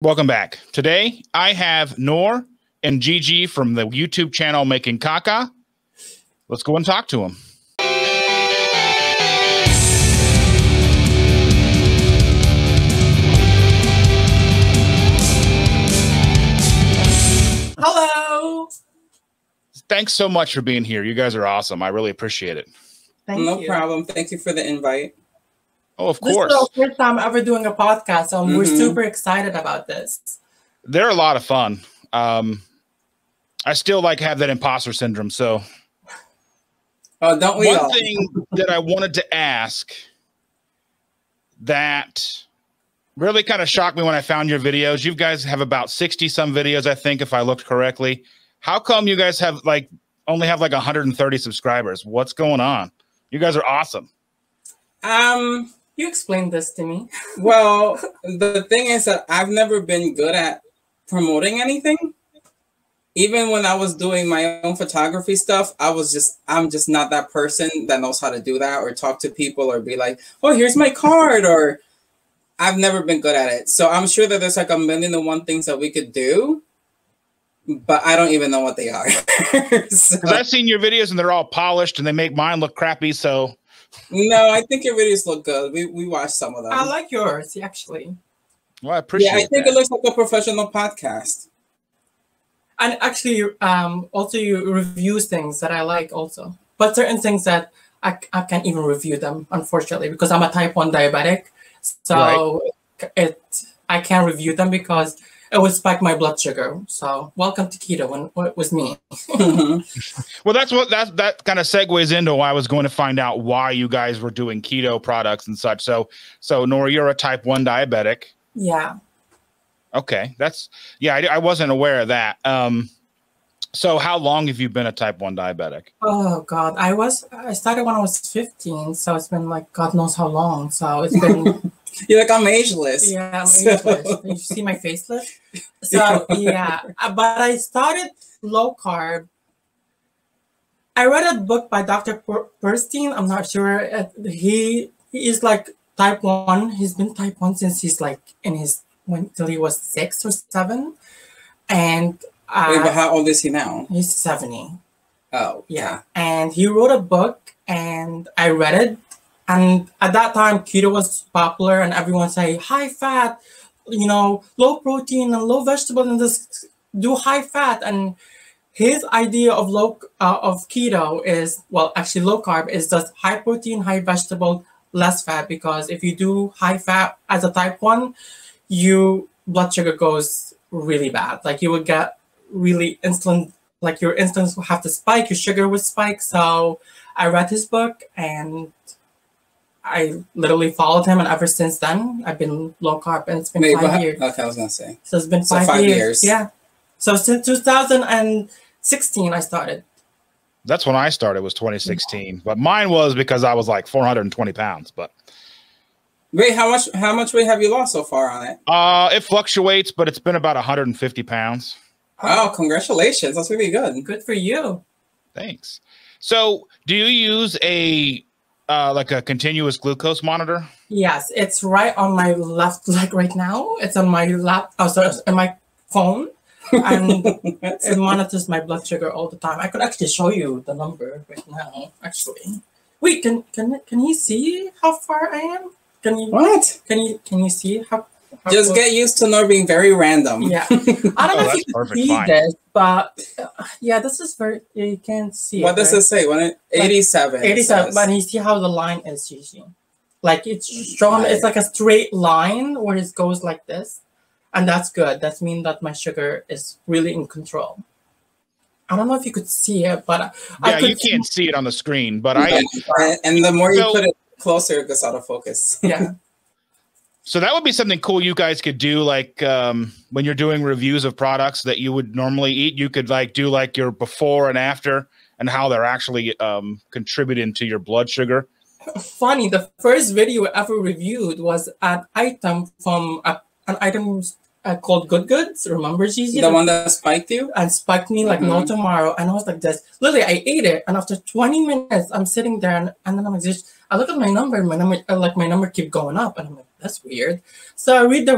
Welcome back. Today, I have Nour and Gigi from the YouTube channel Making Caca. Let's go and talk to them. Hello. Thanks so much for being here. You guys are awesome. I really appreciate it. No problem. Thank you for the invite. Oh, of course. This is the first time ever doing a podcast, so we're super excited about this. They're a lot of fun. I still have that imposter syndrome. So, don't we? One thing that I wanted to ask that really kind of shocked me when I found your videos. You guys have about 60 some videos, I think, if I looked correctly. How come you guys have only have 130 subscribers? What's going on? You guys are awesome. You explained this to me. Well, the thing is that I've never been good at promoting anything. Even when I was doing my own photography stuff, I'm just not that person that knows how to do that or talk to people or be like, oh, here's my card, or I've never been good at it. So I'm sure that there's a million and one things that we could do, but I don't even know what they are. Because I've seen your videos and they're all polished and they make mine look crappy. So no, I think your videos look good. We watched some of them. I like yours, actually. Well, I appreciate I think that. it looks like a professional podcast. And actually, also you review things that I like also. But certain things that I can't even review them, unfortunately, because I'm a type 1 diabetic. So I can't review them because it would spike my blood sugar. So welcome to keto, and it was me. Well, that kind of segues into why I was going to find out why you guys were doing keto products and such. So Nour, you're a type 1 diabetic. Yeah. Okay, I wasn't aware of that. So how long have you been a type 1 diabetic? Oh God, I started when I was 15, so it's been God knows how long. So it's been. You're like, I'm ageless. Yeah, I'm ageless. You see my facelift? So yeah, but I started low carb. I read a book by Dr. Bernstein. I'm not sure. He is type 1. He's been type 1 since he's till he was 6 or 7. And wait, but how old is he now? He's 70. Oh, yeah. And he wrote a book, and I read it. And at that time, keto was popular, and everyone say high fat, low protein and low vegetable, and just do high fat. And his idea of keto is, actually low carb is just high protein, high vegetable, less fat. Because if you do high fat as a type 1, your blood sugar goes really bad. You would get really insulin, your insulin will have to spike, your sugar would spike. So I read his book and I literally followed him, and ever since then, I've been low carb, and it's been 5 years. Okay, I was gonna say. So it's been 5 years. Yeah. So since 2016, I started. That's when I started. Was 2016, but mine was because I was 420 pounds. But wait, how much weight have you lost so far on it? It fluctuates, but it's been about 150 pounds. Oh, congratulations! That's really good. Good for you. Thanks. So, do you use a continuous glucose monitor? Yes, it's right on my left leg right now. It's on my lap. Oh, sorry, on my phone, and it monitors my blood sugar all the time. I could actually show you the number right now. Actually, wait, can you see how far I am? Can you see how just get used to Nour being very random. Yeah, I don't know if you can see this, but yeah, this is very. You can't see. What does it say? 87. 87. But you see how the line is usually, it's drawn. It's like a straight line where it goes like this, and that's good. That means that my sugar is really in control. I don't know if you could see it, but you can't see it on the screen. But and the more you put it closer, it goes out of focus. Yeah. So that would be something cool you guys could do, when you're doing reviews of products that you would normally eat. You could do your before and after and how they're actually contributing to your blood sugar. Funny, the first video I ever reviewed was an item from an item called Good Goods. Remember, Gigi? The one that spiked you? And spiked me no tomorrow. And I was like this. Literally, I ate it. And after 20 minutes, I'm sitting there and then I'm I look at my number and my number keep going up. And I'm like, that's weird. So I read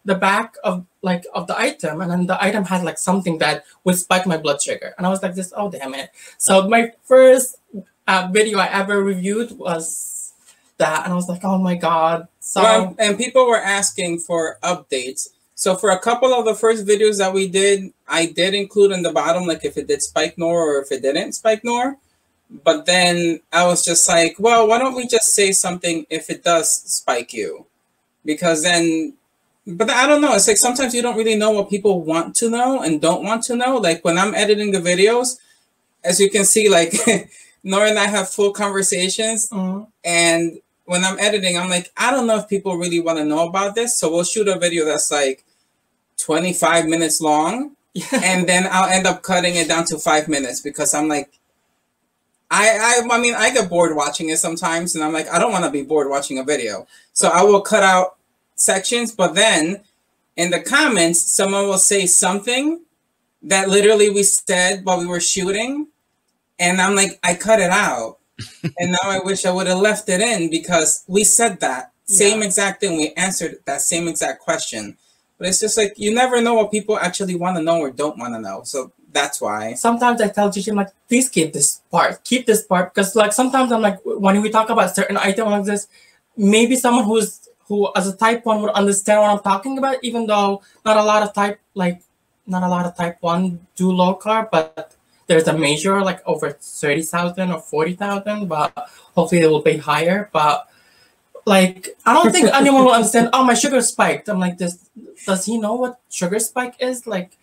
the back of the item, and then the item had like something that would spike my blood sugar, and I was like, "This, oh damn it!" So my first video I ever reviewed was that, and I was like, "Oh my god!" So and people were asking for updates. So for a couple of the first videos that we did, I did include in the bottom like if it did spike Nour or if it didn't spike Nour. But then I was just like, well, why don't we just say something if it does spike you? Because then, but I don't know. It's like sometimes you don't really know what people want to know and don't want to know. Like when I'm editing the videos, as you can see, like Nour and I have full conversations. And when I'm editing, I'm like, I don't know if people really want to know about this. So we'll shoot a video that's like 25 minutes long. And then I'll end up cutting it down to 5 minutes because I'm like, I mean, I get bored watching it sometimes, and I'm like, I don't want to be bored watching a video. So I will cut out sections, but then in the comments, someone will say something that literally we said while we were shooting, and I'm like, I cut it out. And now I wish I would have left it in because we said that same exact thing. We answered that same exact question. But it's just like, you never know what people actually want to know or don't want to know. So that's why. Sometimes I tell Gigi, I'm like, please keep this part. Keep this part. Because like sometimes I'm like, when we talk about certain item like this, maybe someone who as a type 1 would understand what I'm talking about, even though not a lot of type 1 do low carb, but there's a measure like over 30,000 or 40,000, but hopefully it will be higher. But like, I don't think anyone will understand, oh, my sugar spiked. I'm like, does he know what sugar spike is? Like,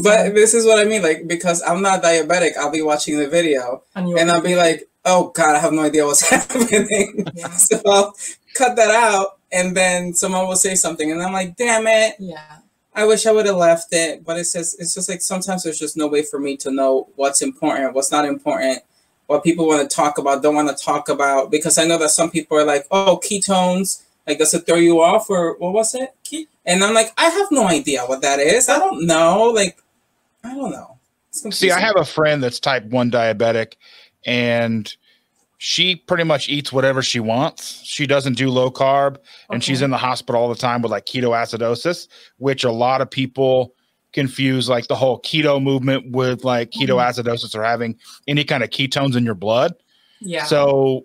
but this is what I mean, like, because I'm not diabetic, I'll be watching the video and I'll be like, oh God, I have no idea what's happening. Yeah. So I'll cut that out and then someone will say something and I'm like, damn it. Yeah. I wish I would have left it. But it's just like sometimes there's just no way for me to know what's important, what's not important, what people want to talk about, don't want to talk about. Because I know that some people are like, oh, ketones, like does it throw you off or what was it? And I'm like, I have no idea what that is. I don't know. Like, I don't know. See, I have a friend that's type 1 diabetic, and she pretty much eats whatever she wants. She doesn't do low carb, and she's in the hospital all the time with like ketoacidosis, which a lot of people confuse like the whole keto movement with like ketoacidosis or having any kind of ketones in your blood. Yeah. So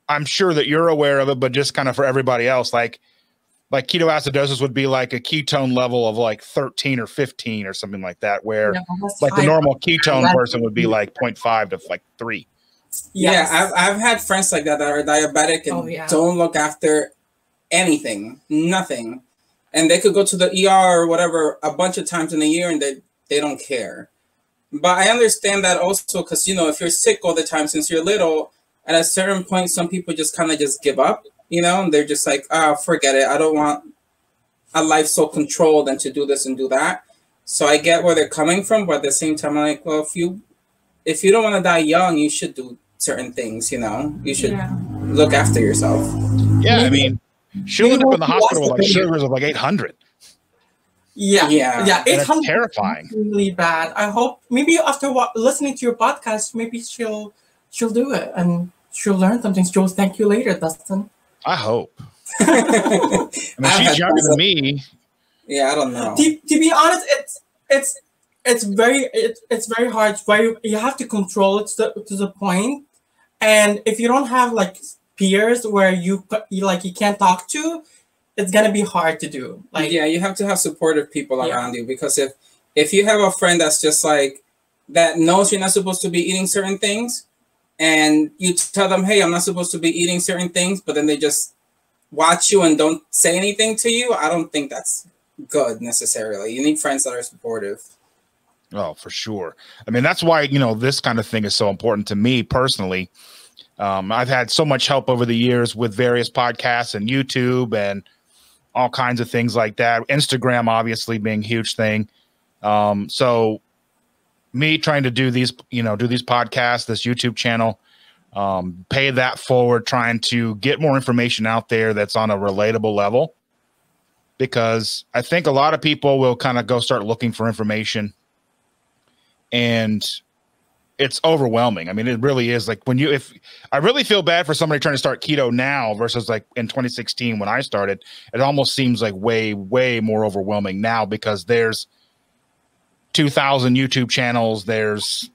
I'm sure that you're aware of it, but just kind of for everybody else, like ketoacidosis would be like a ketone level of like 13 or 15 or something like that, where like the normal ketone person would be like 0.5 to like 3. Yeah, I've had friends like that are diabetic and don't look after anything, nothing. And they could go to the ER or whatever a bunch of times in a year and they don't care. But I understand that also because, you know, if you're sick all the time since you're little, at a certain point, some people just kind of just give up. You know, and they're just like, oh, forget it. I don't want a life so controlled and to do this and do that. So I get where they're coming from, but at the same time, I'm like, well, if you don't want to die young, you should do certain things, you know? You should look after yourself. Yeah, I mean, she'll end up in the hospital with like sugars of like 800. Yeah. 800. Terrifying. Really bad. I hope maybe after listening to your podcast, maybe she'll do it and she'll learn something. She'll thank you later, Dustin. I hope. I mean, she's younger than me. Yeah, I don't know. To be honest, it's very hard. Where you have to control it to the point, and if you don't have like peers where you can't talk to, it's gonna be hard to do. Like, yeah, you have to have supportive people around you, because if you have a friend that's just like that knows you're not supposed to be eating certain things, and you tell them, hey, I'm not supposed to be eating certain things, but then they just watch you and don't say anything to you, I don't think that's good necessarily. You need friends that are supportive. Oh, for sure. I mean, that's why, you know, this kind of thing is so important to me personally. I've had so much help over the years with various podcasts and YouTube and all kinds of things like that. Instagram, obviously, being a huge thing. So me trying to do these podcasts, this YouTube channel, pay that forward, trying to get more information out there that's on a relatable level, because I think a lot of people will kind of go start looking for information, and it's overwhelming. I mean, it really is. Like if I really feel bad for somebody trying to start keto now versus like in 2016 when I started, it almost seems like way, way more overwhelming now because there's 2,000 YouTube channels. There's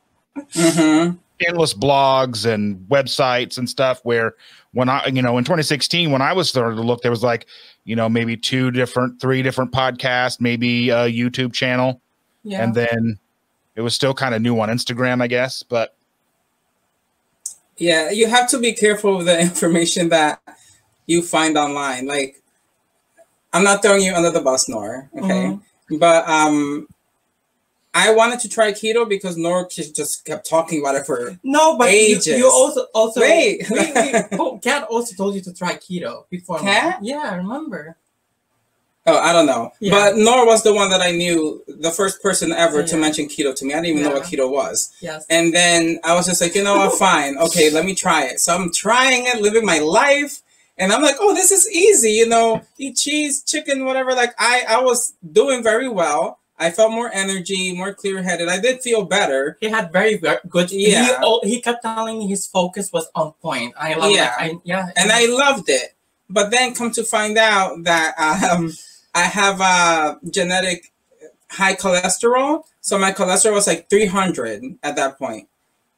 endless blogs and websites and stuff where when I, in 2016, when I was starting to look, there was like, maybe 3 different podcasts, maybe a YouTube channel. Yeah. And then it was still kind of new on Instagram, I guess, but. Yeah, you have to be careful with the information that you find online. Like, I'm not throwing you under the bus, Nour, okay? But I wanted to try keto because Nour just kept talking about it for ages. You also wait. Kat also told you to try keto before. Kat? Yeah, I remember. Oh, I don't know. Yeah. But Nour was the one that I knew, the first person ever to mention keto to me. I didn't even know what keto was. Yes. And then I was just like, fine. Okay, let me try it. So I'm trying it, living my life. And I'm like, oh, this is easy. Eat cheese, chicken, whatever. Like I was doing very well. I felt more energy, more clear-headed. I did feel better. He had very good. Yeah. He kept telling me his focus was on point. I love that. And I loved it. But then come to find out that I have genetic high cholesterol. So my cholesterol was like 300 at that point.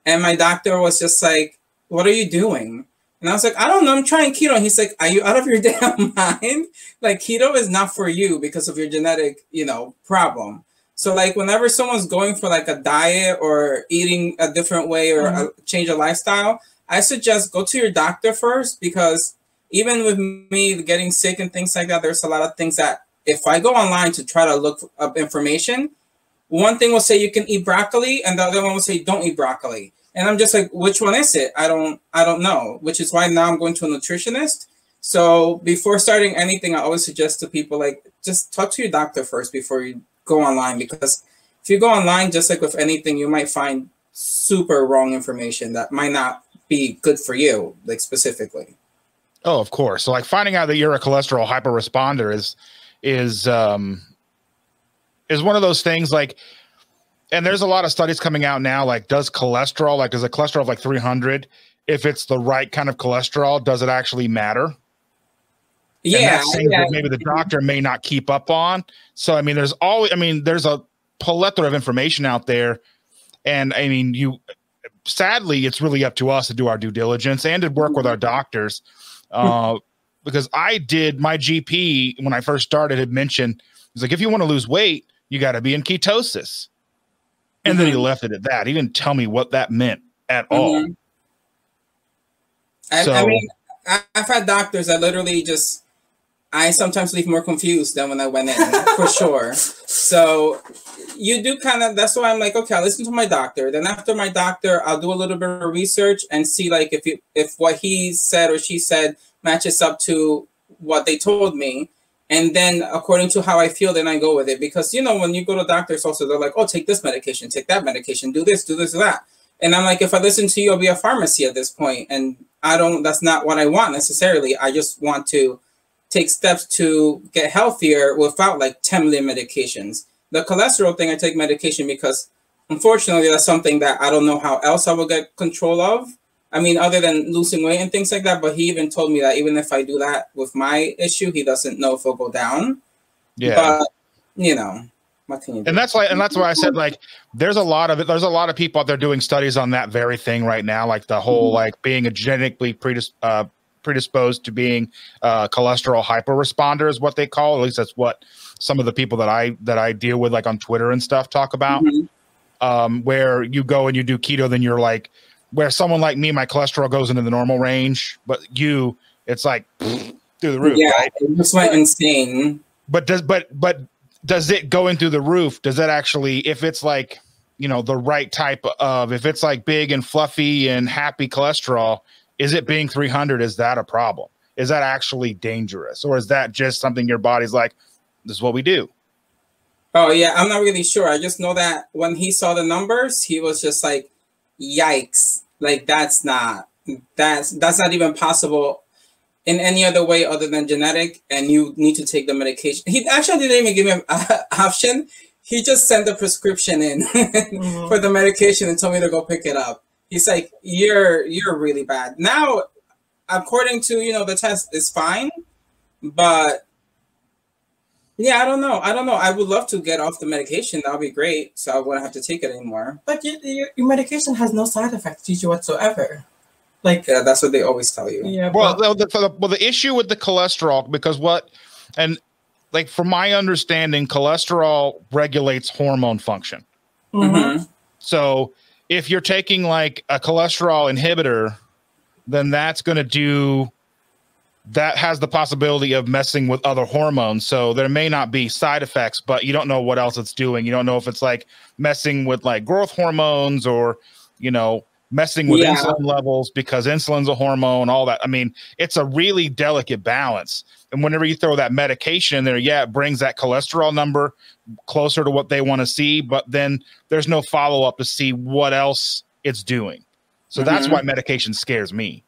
And my doctor was just like, what are you doing? And I was like, I don't know, I'm trying keto. And he's like, are you out of your damn mind? Like, keto is not for you because of your genetic, problem. So like whenever someone's going for like a diet or eating a different way or a change of lifestyle, I suggest go to your doctor first, because even with me getting sick and things like that, there's a lot of things that if I go online to try to look up information, one thing will say you can eat broccoli and the other one will say don't eat broccoli. And I'm just like, which one is it? I don't know, which is why now I'm going to a nutritionist. So before starting anything, I always suggest to people, like, just talk to your doctor first before you go online, because if you go online, just like with anything, you might find super wrong information that might not be good for you, like specifically. Oh, of course. So like finding out that you're a cholesterol hyperresponder is one of those things, like, and there's a lot of studies coming out now, like, does a cholesterol of like 300, if it's the right kind of cholesterol, does it actually matter? Yeah. That maybe the doctor may not keep up on. So, I mean, there's a plethora of information out there. And I mean, sadly, it's really up to us to do our due diligence and to work with our doctors. Because my GP, when I first started, had mentioned, he's like, if you want to lose weight, you got to be in ketosis. And then he left it at that. He didn't tell me what that meant at all. I mean, I've had doctors that literally I sometimes leave more confused than when I went in, for sure. So you do that's why I'm like, okay, I'll listen to my doctor. Then after my doctor, I'll do a little bit of research and see like if what he said or she said matches up to what they told me. And then according to how I feel, then I go with it. Because, when you go to doctors also, they're like, oh, take this medication, take that medication, do this, do that. And I'm like, if I listen to you, I'll be a pharmacy at this point. And that's not what I want necessarily. I just want to take steps to get healthier without like 10 million medications. The cholesterol thing, I take medication because unfortunately, that's something that I don't know how else I will get control of. I mean, other than losing weight and things like that, but he even told me that even if I do that with my issue, he doesn't know if it'll go down. Yeah. But, what can you do? And that's why I said, like, there's a lot of people out there doing studies on that very thing right now, like the whole, like, being a genetically predisposed to being cholesterol hyperresponder is what they call. At least that's what some of the people that I deal with, like on Twitter and stuff, talk about. Where you go and you do keto, then you're like, where someone like me, my cholesterol goes into the normal range, but it's like through the roof. Yeah, right? It just went insane. But does it go into the roof? Does that actually, if it's like, the right type of, if it's like big and fluffy and happy cholesterol, is it being 300? Is that a problem? Is that actually dangerous? Or is that just something your body's like, this is what we do? Oh yeah, I'm not really sure. I just know that when he saw the numbers, he was just like, yikes. Like that's not even possible in any other way other than genetic, and you need to take the medication. He actually didn't even give me an option. he just sent the prescription in for the medication and told me to go pick it up. He's like, you're really bad. Now, according to, the test is fine, but yeah, I don't know. I would love to get off the medication. That would be great. So I wouldn't have to take it anymore. But your medication has no side effects usually whatsoever. Like, yeah, that's what they always tell you. Yeah. Well, the issue with the cholesterol, because like from my understanding, cholesterol regulates hormone function. Mm-hmm. So if you're taking like a cholesterol inhibitor, then that has the possibility of messing with other hormones. So there may not be side effects, but you don't know what else it's doing. You don't know if it's like messing with like growth hormones or, messing with insulin levels, because insulin's a hormone, all that. I mean, it's a really delicate balance. And whenever you throw that medication in there, it brings that cholesterol number closer to what they want to see, but then there's no follow-up to see what else it's doing. So that's why medication scares me.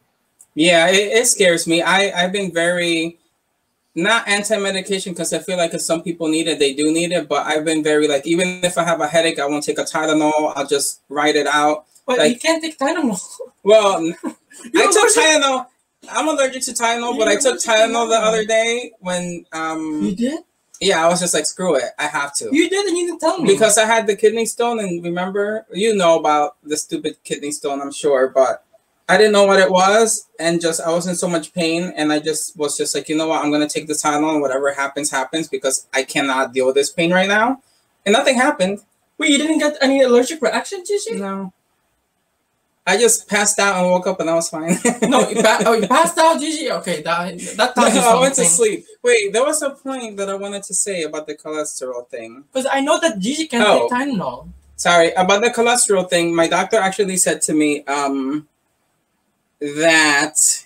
Yeah, it scares me. I've been very, not anti-medication, because I feel like if some people need it, they do need it, but I've been very like, even if I have a headache, I won't take a Tylenol, I'll just write it out. But like, you can't take Tylenol. Well, I took Tylenol. I'm allergic to Tylenol, but I took Tylenol the other day when You did? Yeah, I was just like, screw it, I have to. You did, and you didn't tell me. Because I had the kidney stone, and remember, about the stupid kidney stone, I'm sure, but I didn't know what it was, and I was in so much pain, and I just was just like, you know what, I'm gonna take the Tylenol, and whatever happens, happens, because I cannot deal with this pain right now. And nothing happened. Wait, you didn't get any allergic reaction, Gigi? No. I just passed out and woke up and I was fine. No, you passed out, Gigi? Okay, that tells you something. I went to sleep. Wait, there was a point that I wanted to say about the cholesterol thing. Because I know that Gigi can take Tylenol. Sorry, about the cholesterol thing, my doctor actually said to me that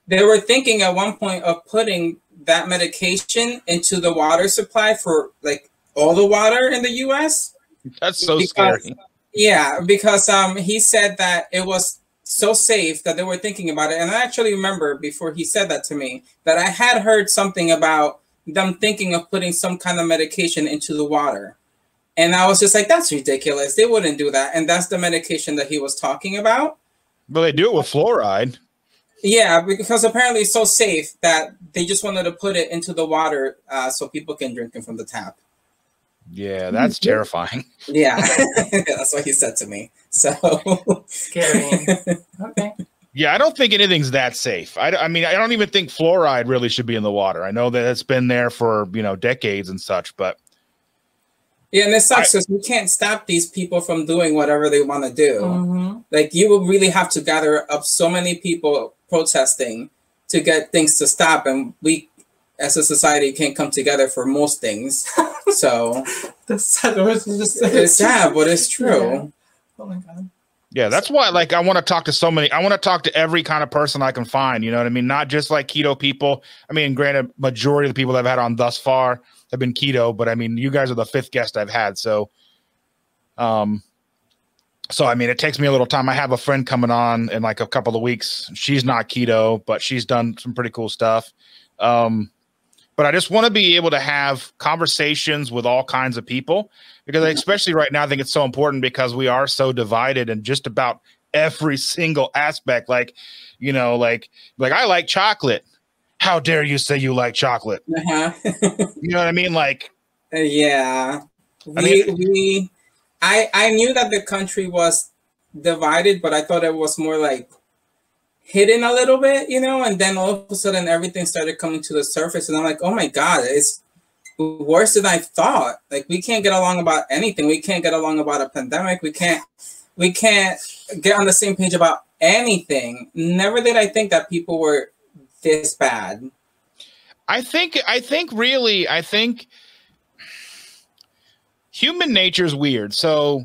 they were thinking at one point of putting that medication into the water supply for like all the water in the U.S. That's so scary. Yeah, because he said that it was so safe that they were thinking about it. And I actually remember before he said that to me that I had heard something about them thinking of putting some kind of medication into the water. And I was just like, that's ridiculous. They wouldn't do that. And that's the medication that he was talking about. But they do it with fluoride. Yeah, because apparently it's so safe that they just wanted to put it into the water so people can drink it from the tap. Yeah, that's terrifying. Yeah, that's what he said to me. So scary. Okay. Yeah, I don't think anything's that safe. I mean, I don't even think fluoride really should be in the water. I know that it's been there for, decades and such, but yeah, and it sucks because we can't stop these people from doing whatever they want to do. Like, you would really have to gather up so many people protesting to get things to stop, and we as a society can't come together for most things. So it's sad, but it's true. Yeah. Oh my God. Yeah, that's why I want to talk to I want to talk to every kind of person I can find, you know what I mean? Not just like keto people. I mean, granted, majority of the people I've had on thus far have been keto, but I mean, you guys are the 5th guest I've had. So I mean, it takes me a little time. I have a friend coming on in like a couple of weeks. She's not keto, but she's done some pretty cool stuff. But I just want to be able to have conversations with all kinds of people, because especially right now, I think it's so important because we are so divided in just about every single aspect. Like, like I like chocolate. How dare you say you like chocolate? You know what I mean? Like, yeah, I knew that the country was divided, but I thought it was more like hidden a little bit, and then all of a sudden everything started coming to the surface, and I'm like, oh my God, it's worse than I thought. Like, we can't get along about anything. We can't get along about a pandemic. We can't get on the same page about anything. Never did I think that people were this bad. I think human nature is weird. So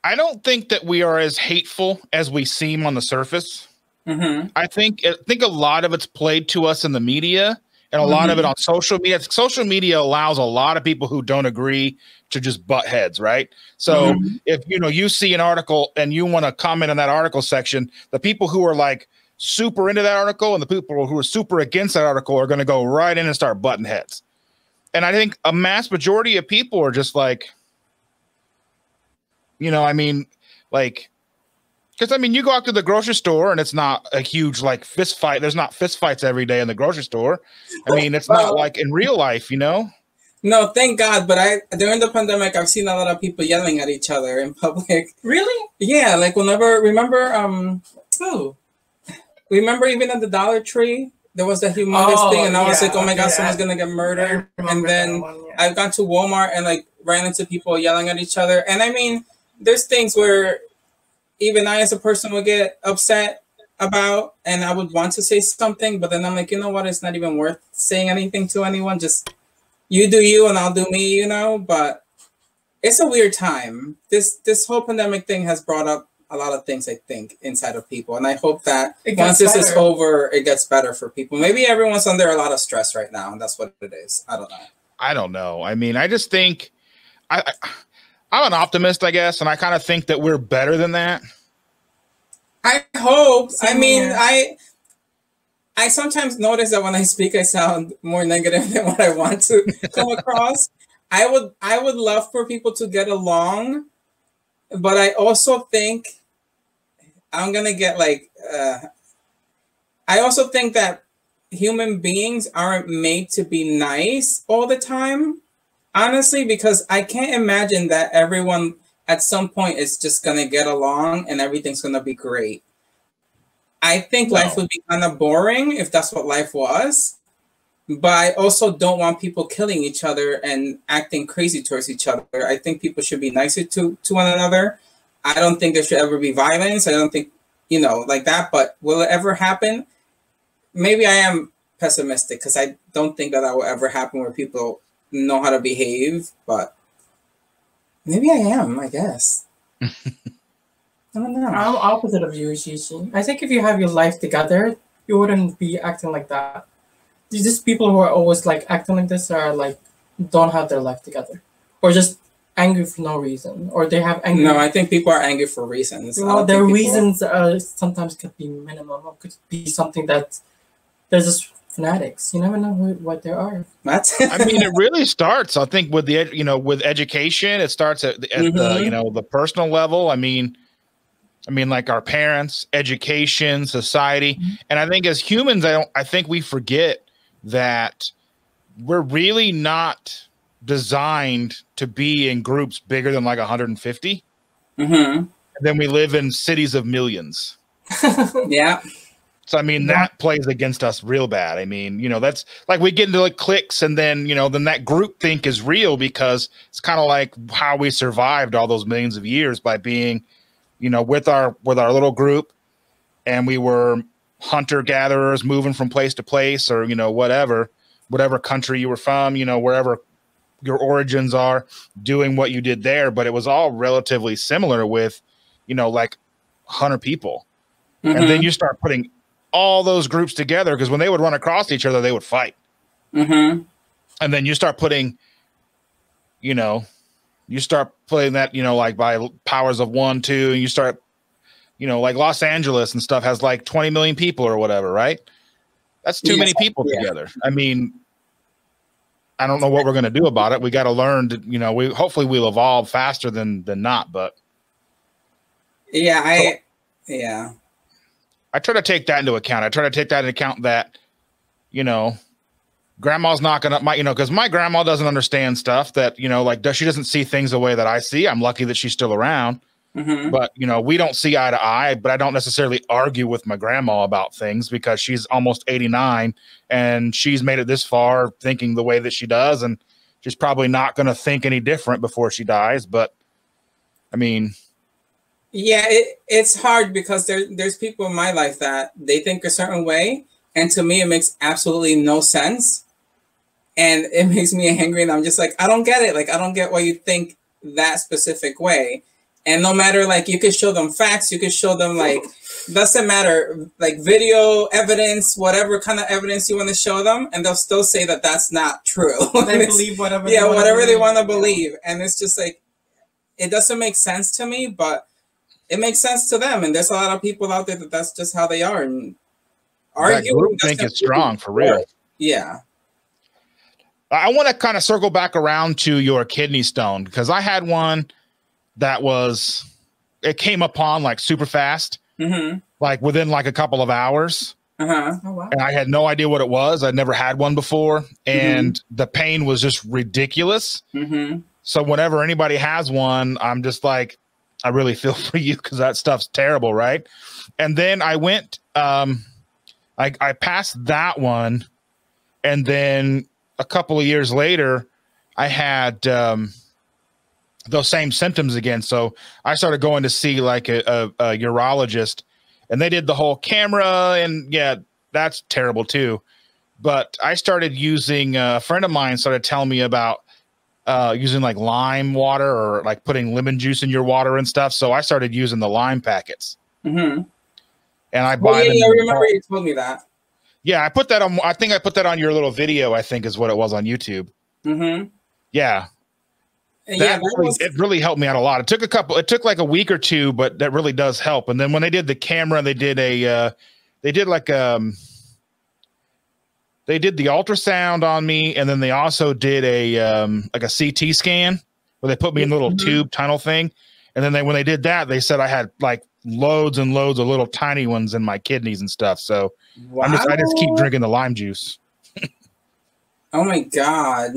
I don't think that we are as hateful as we seem on the surface. I think a lot of it's played to us in the media, and a lot of it on social media. Social media allows a lot of people who don't agree to just butt heads, right? So if you see an article and you want to comment on that article section, the people who are like super into that article and the people who are super against that article are going to go right in and start butting heads. And I think a mass majority of people are just like, you know, I mean, like, because I mean, you go out to the grocery store and it's not a huge like fist fight. There's not fist fights every day in the grocery store. I mean, it's not like in real life, you know? No, thank God. But during the pandemic, I've seen a lot of people yelling at each other in public. Really? Yeah, like remember even at the Dollar Tree, there was that humongous thing, and I was like, oh my God, someone's gonna get murdered. And then I've gone to Walmart and like ran into people yelling at each other. And I mean, there's things where even I as a person would get upset about, and I would want to say something, but then I'm like, you know what? It's not even worth saying anything to anyone. Just you do you and I'll do me, you know? But it's a weird time. This whole pandemic thing has brought up a lot of things, I think, inside of people. And I hope that once this is over, it gets better for people. Maybe everyone's under a lot of stress right now, and that's what it is. I don't know. I don't know. I mean, I just think I'm an optimist, I guess, and I kind of think that we're better than that. I hope. I mean, I sometimes notice that when I speak, I sound more negative than what I want to come across. I would love for people to get along, but I also think I'm gonna get like. I also think that human beings aren't made to be nice all the time, honestly, because I can't imagine that everyone at some point is just gonna get along and everything's gonna be great. I think life would be kind of boring if that's what life was. But I also don't want people killing each other and acting crazy towards each other. I think people should be nicer to one another. I don't think there should ever be violence. I don't think, you know, like that. But will it ever happen? Maybe I am pessimistic because I don't think that will ever happen where people know how to behave. But maybe I am, I guess. I don't know. I'm opposite of you, Shishi. I think if you have your life together, you wouldn't be acting like that. These people who are always like acting like this are like don't have their life together, or just angry for no reason, or they have anger. No, I think people are angry for reasons. Well, their reasons sometimes could be minimum, or could be something that they're just fanatics. You never know what they are. I mean, it really starts, I think, with the with education. It starts at the the personal level. I mean, like our parents, education, society, and I think as humans, I think we forget that we're really not designed to be in groups bigger than like 150. And then we live in cities of millions. Yeah. So, I mean, that plays against us real bad. I mean, that's like we get into like cliques and then, then that group think is real because it's kind of like how we survived all those millions of years by being, with our little group, and we were hunter gatherers moving from place to place, or whatever country you were from, wherever your origins are, doing what you did there. But it was all relatively similar with like 100 people. And then you start putting all those groups together, because when they would run across each other, they would fight. And then you start putting that, like by powers of 1, 2, and you start, like Los Angeles and stuff has like 20 million people or whatever, right? That's too many people together. I mean, I don't know what we're going to do about it. We got to learn to, hopefully we'll evolve faster than not, but. I try to take that into account. I try to take that into account that, grandma's not going to, because my grandma doesn't understand stuff that, she doesn't see things the way that I see. I'm lucky that she's still around. But, we don't see eye to eye, but I don't necessarily argue with my grandma about things because she's almost 89 and she's made it this far thinking the way that she does. And she's probably not going to think any different before she dies. But I mean, yeah, it's hard because there's people in my life that they think a certain way. And to me, it makes absolutely no sense. And it makes me angry. And I'm just like, I don't get it. Like, I don't get why you think that specific way. And no matter, like, you could show them facts, you could show them, like, doesn't matter, like, video, evidence, whatever kind of evidence you want to show them, and they'll still say that that's not true. They believe whatever whatever they want to believe. And it's just, like, it doesn't make sense to me, but it makes sense to them. And there's a lot of people out there that that's just how they are. And arguing, think it's strong, for real. Yeah. I want to kind of circle back around to your kidney stone, because I had one that it came upon like super fast, like within like a couple of hours. Oh, wow. And I had no idea what it was. I'd never had one before. And the pain was just ridiculous. So whenever anybody has one, I'm just like, I really feel for you, because that stuff's terrible, right? And then I went, I passed that one. And then a couple of years later, I had those same symptoms again. So I started going to see like a urologist, and they did the whole camera, and yeah, that's terrible too. But I started using, a friend of mine started telling me about using like lime water, or like putting lemon juice in your water and stuff. So I started using the lime packets. And I buy them. Yeah, I remember you told me that. Yeah, I put that on. I think I put that on your little video, I think is what it was on YouTube. Yeah. It really helped me out a lot. It took like a week or two, but that really does help. And then when they did the camera, they did the ultrasound on me, and then they also did like a CT scan where they put me in a little tube tunnel thing. And then when they did that, they said I had like loads and loads of little tiny ones in my kidneys and stuff. So I just keep drinking the lime juice. Oh my God.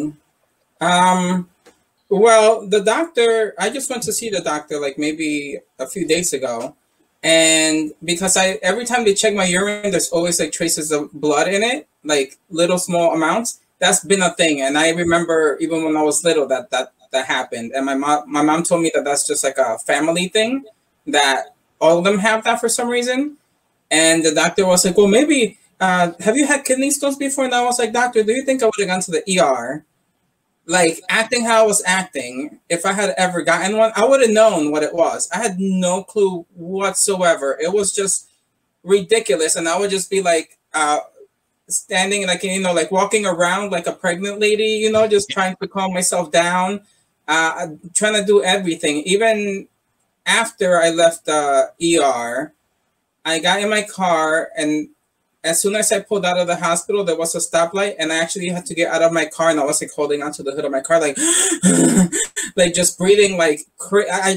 Well, the doctor, I just went to see the doctor like maybe a few days ago. And because every time they check my urine, there's always like traces of blood in it, like little small amounts. That's been a thing. And I remember even when I was little that happened. And my mom told me that that's just like a family thing, that all of them have that for some reason. And the doctor was like, well, maybe, have you had kidney stones before? And I was like, doctor, do you think I would have gone to the ER? Like acting how I was acting, if I had ever gotten one, I would have known what it was. I had no clue whatsoever. It was just ridiculous. And I would just be like standing, like, you know, like walking around like a pregnant lady, you know, just trying to calm myself down, trying to do everything. Even after I left the ER, I got in my car, and as soon as I pulled out of the hospital, there was a stoplight, and I actually had to get out of my car, and I was like holding onto the hood of my car, like, like just breathing, like I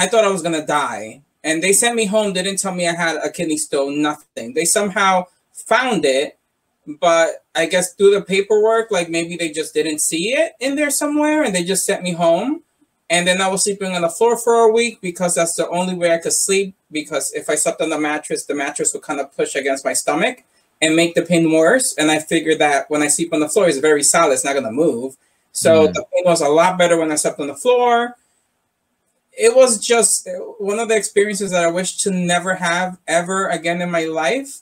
thought I was gonna die. And they sent me home. They didn't tell me I had a kidney stone. Nothing. They somehow found it, but I guess through the paperwork, like maybe they just didn't see it in there somewhere, and they just sent me home. And then I was sleeping on the floor for a week, because that's the only way I could sleep. Because if I slept on the mattress would kind of push against my stomach and make the pain worse. And I figured that when I sleep on the floor, it's very solid. It's not going to move. So the pain was a lot better when I slept on the floor. It was just one of the experiences that I wish to never have ever again in my life.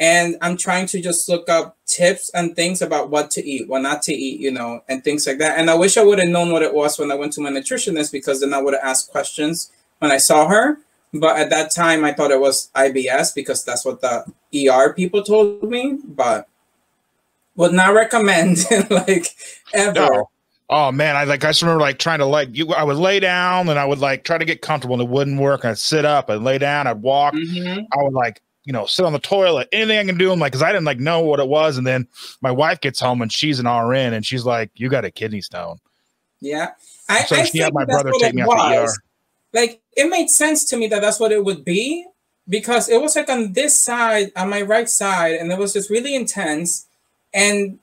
And I'm trying to just look up tips and things about what to eat, what not to eat, you know, and things like that. And I wish I would have known what it was when I went to my nutritionist, because then I would have asked questions when I saw her. But at that time, I thought it was IBS, because that's what the ER people told me. But would not recommend, like, ever. No. Oh man, I just remember like trying to I would lay down, and I would like try to get comfortable, and it wouldn't work. I'd sit up, I'd lay down, I'd walk. I would like, you know, sit on the toilet, anything I can do. I'm like, because I didn't like know what it was. And then my wife gets home, and she's an RN, and she's like, you got a kidney stone. Yeah. So she had my brother take me out to the ER. Like, it made sense to me that that's what it would be, because it was like on this side, on my right side, and it was just really intense. And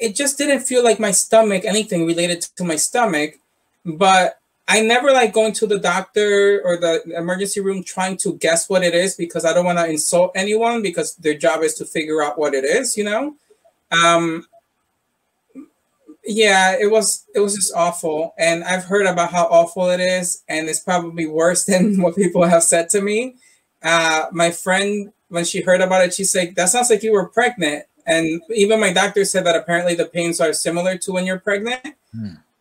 it just didn't feel like my stomach, anything related to my stomach. But I never like going to the doctor or the emergency room trying to guess what it is, because I don't want to insult anyone, because their job is to figure out what it is, you know? Yeah, it was just awful. And I've heard about how awful it is, and it's probably worse than what people have said to me. My friend, when she heard about it, she's like, that sounds like you were pregnant. And even my doctor said that apparently the pains are similar to when you're pregnant.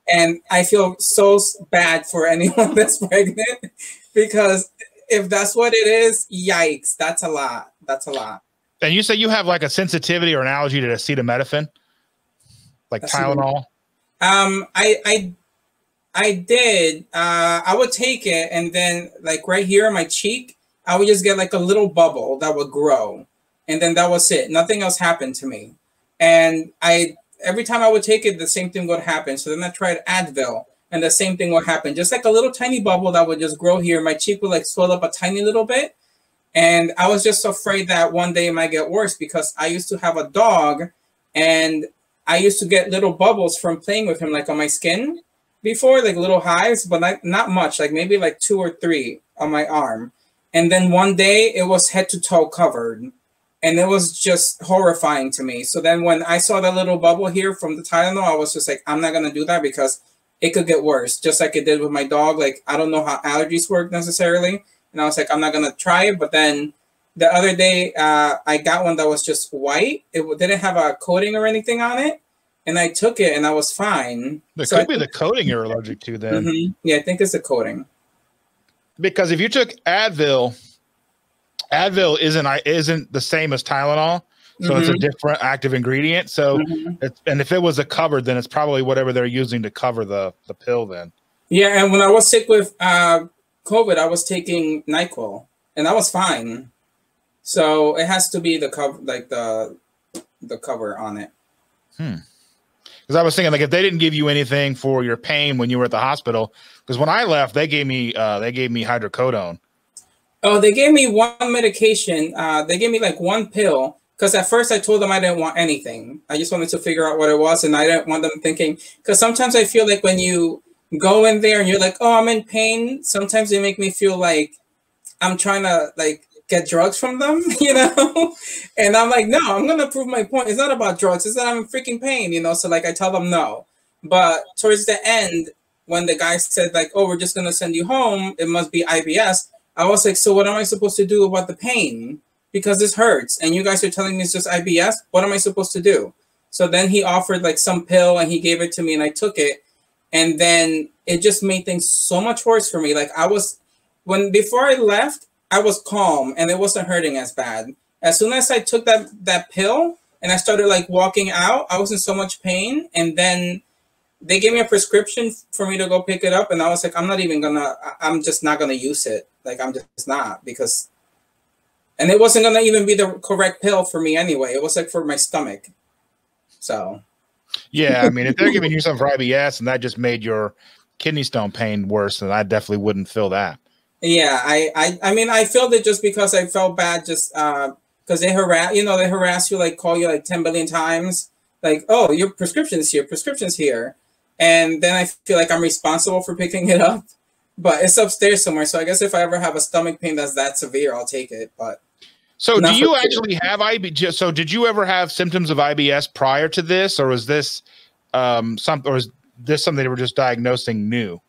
And I feel so bad for anyone that's pregnant, because if that's what it is, yikes, that's a lot. That's a lot. And you say you have like a sensitivity or an allergy to acetaminophen? Like that's Tylenol? I did. I would take it, and then like right here on my cheek, I would just get like a little bubble that would grow. And then that was it. Nothing else happened to me. And every time I would take it, the same thing would happen. So then I tried Advil, and the same thing would happen. Just like a little tiny bubble that would just grow here. My cheek would like swell up a tiny little bit. And I was just afraid that one day it might get worse because I used to have a dog, and I used to get little bubbles from playing with him, like on my skin before, like little hives, but like not much, like maybe like 2 or 3 on my arm. And then one day it was head to toe covered, and it was just horrifying to me. So then when I saw that little bubble here from the Tylenol, I was just like, I'm not going to do that because it could get worse, just like it did with my dog. Like, I don't know how allergies work necessarily. And I was like, I'm not going to try it. But then the other day, I got one that was just white. It didn't have a coating or anything on it. And I took it and I was fine. It could be the coating you're allergic to then. Mm-hmm. Yeah, I think it's the coating. Because if you took Advil isn't the same as Tylenol. So it's a different active ingredient. So, and if it was a covered, then it's probably whatever they're using to cover the pill then. Yeah, and when I was sick with COVID, I was taking NyQuil, and I was fine. So it has to be the cover, like the cover on it. Because I was thinking, like, if they didn't give you anything for your pain when you were at the hospital, because when I left, they gave me hydrocodone. Oh, they gave me one medication. They gave me like one pill. Because at first I told them I didn't want anything. I just wanted to figure out what it was, and I didn't want them thinking. Because sometimes I feel like when you go in there and you're like, oh, I'm in pain, sometimes they make me feel like I'm trying to like get drugs from them, you know? And I'm like, no, I'm going to prove my point. It's not about drugs. It's that I'm in freaking pain, you know? So like I tell them no. But towards the end, when the guy said like, oh, we're just going to send you home, it must be IBS. I was like, so what am I supposed to do about the pain? Because this hurts, and you guys are telling me it's just IBS. What am I supposed to do? So then he offered like some pill, and he gave it to me, and I took it, and then it just made things so much worse for me. Like before I left, I was calm, and it wasn't hurting as bad. As soon as I took that pill, and I started like walking out, I was in so much pain, and then they gave me a prescription for me to go pick it up, and I was like, I'm just not gonna use it. Like I'm just not because. And it wasn't going to even be the correct pill for me anyway. It was like for my stomach. So. Yeah, I mean, if they're giving you something for IBS and that just made your kidney stone pain worse, then I definitely wouldn't feel that. Yeah, I mean, I felt it just because I felt bad just because they harass you, like call you like 10 billion times. Like, oh, your prescription's here. And then I feel like I'm responsible for picking it up. But it's upstairs somewhere, so I guess if I ever have a stomach pain that's that severe, I'll take it. But so, do you actually have IBS? So, did you ever have symptoms of IBS prior to this, or is this something they were just diagnosing new?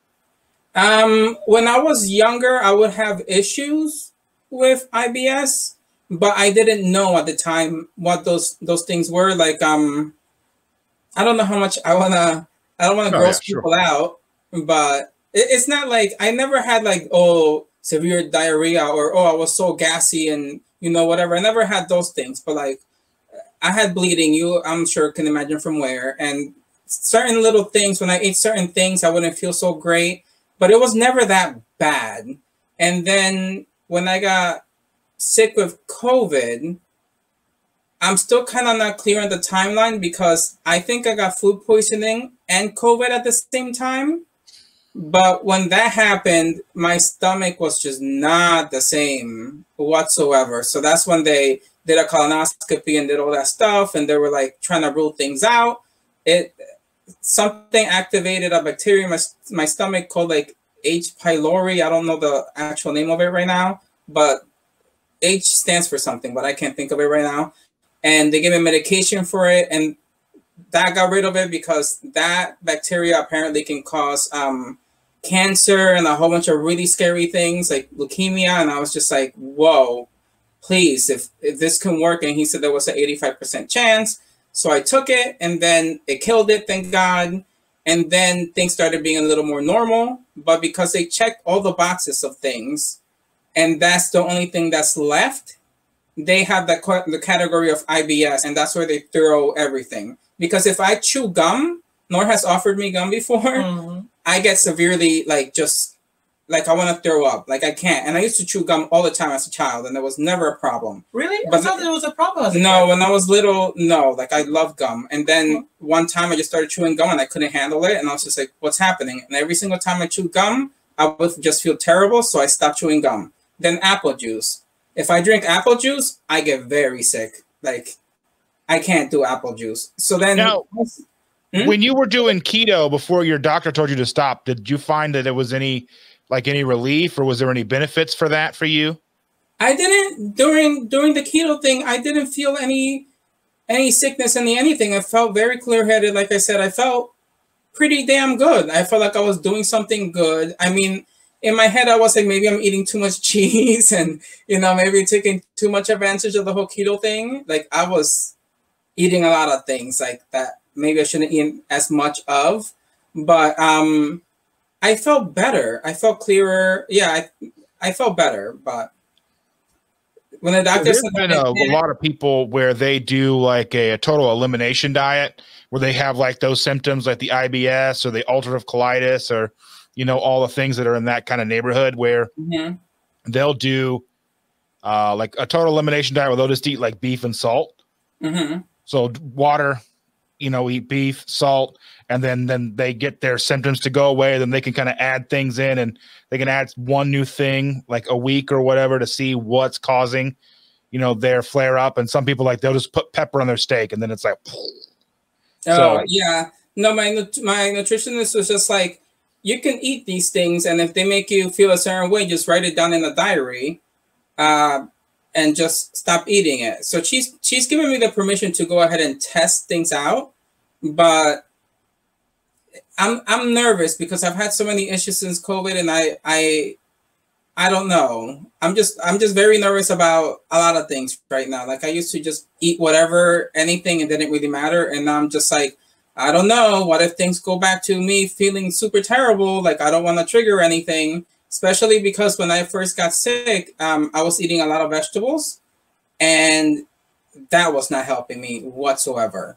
When I was younger, I would have issues with IBS, but I didn't know at the time what those things were. Like, I don't know how much I don't wanna gross people out, but. It's not like I never had like, oh, severe diarrhea or, oh, I was so gassy and, you know, whatever. I never had those things. But like I had bleeding. I'm sure can imagine from where. And certain little things, when I ate certain things, I wouldn't feel so great. But it was never that bad. And then when I got sick with COVID, I'm still kind of not clear on the timeline because I think I got food poisoning and COVID at the same time. But when that happened, my stomach was just not the same whatsoever. So that's when they did a colonoscopy and did all that stuff. And they were like trying to rule things out. Something activated a bacteria in my stomach called like H. pylori. I don't know the actual name of it right now, but H stands for something, but I can't think of it right now. And they gave me medication for it. And that got rid of it because that bacteria apparently can cause cancer and a whole bunch of really scary things like leukemia. And I was just like, whoa, please, if this can work. And he said there was an 85% chance. So I took it and then it killed it, thank God. And then things started being a little more normal. But because they checked all the boxes of things and that's the only thing that's left, they have the category of IBS, and that's where they throw everything. Because if I chew gum, Nour has offered me gum before, I get severely like just like I want to throw up. Like I can't. And I used to chew gum all the time as a child, and there was never a problem. Really? But I thought there was a problem. No, when I was little, no. Like I love gum. And then one time I just started chewing gum and I couldn't handle it. And I was just like, what's happening? And every single time I chew gum, I would just feel terrible. So I stopped chewing gum. Then apple juice. If I drink apple juice, I get very sick. Like I can't do apple juice. So then now, when you were doing keto before your doctor told you to stop, did you find that there was any relief, or was there any benefits for that for you? I didn't during the keto thing. I didn't feel any sickness, anything. I felt very clear-headed. Like I said, I felt pretty damn good. I felt like I was doing something good. I mean, in my head, I was like, maybe I'm eating too much cheese and, maybe taking too much advantage of the whole keto thing. Like I was eating a lot of things like that. Maybe I shouldn't eat as much of, but I felt better. I felt clearer. Yeah, I felt better, but when the doctor said that, a lot of people where they do like a total elimination diet, where they have like those symptoms like the IBS or the ulcerative colitis, or all the things that are in that kind of neighborhood, where they'll do like a total elimination diet where they'll just eat like beef and salt. So water, eat beef, salt, and then they get their symptoms to go away. Then they can kind of add things in, and they can add one new thing like a week or whatever to see what's causing, their flare up. And some people they'll just put pepper on their steak, and then it's like, yeah. No, my nutritionist was just like, you can eat these things, and if they make you feel a certain way, just write it down in a diary, and just stop eating it. So she's given me the permission to go ahead and test things out, but I'm nervous because I've had so many issues since COVID, and I don't know. I'm just very nervous about a lot of things right now. Like I used to just eat whatever, anything, and didn't really matter, and now I'm just like, I don't know. What if things go back to me feeling super terrible? Like I don't want to trigger anything, especially because when I first got sick, I was eating a lot of vegetables, and that was not helping me whatsoever.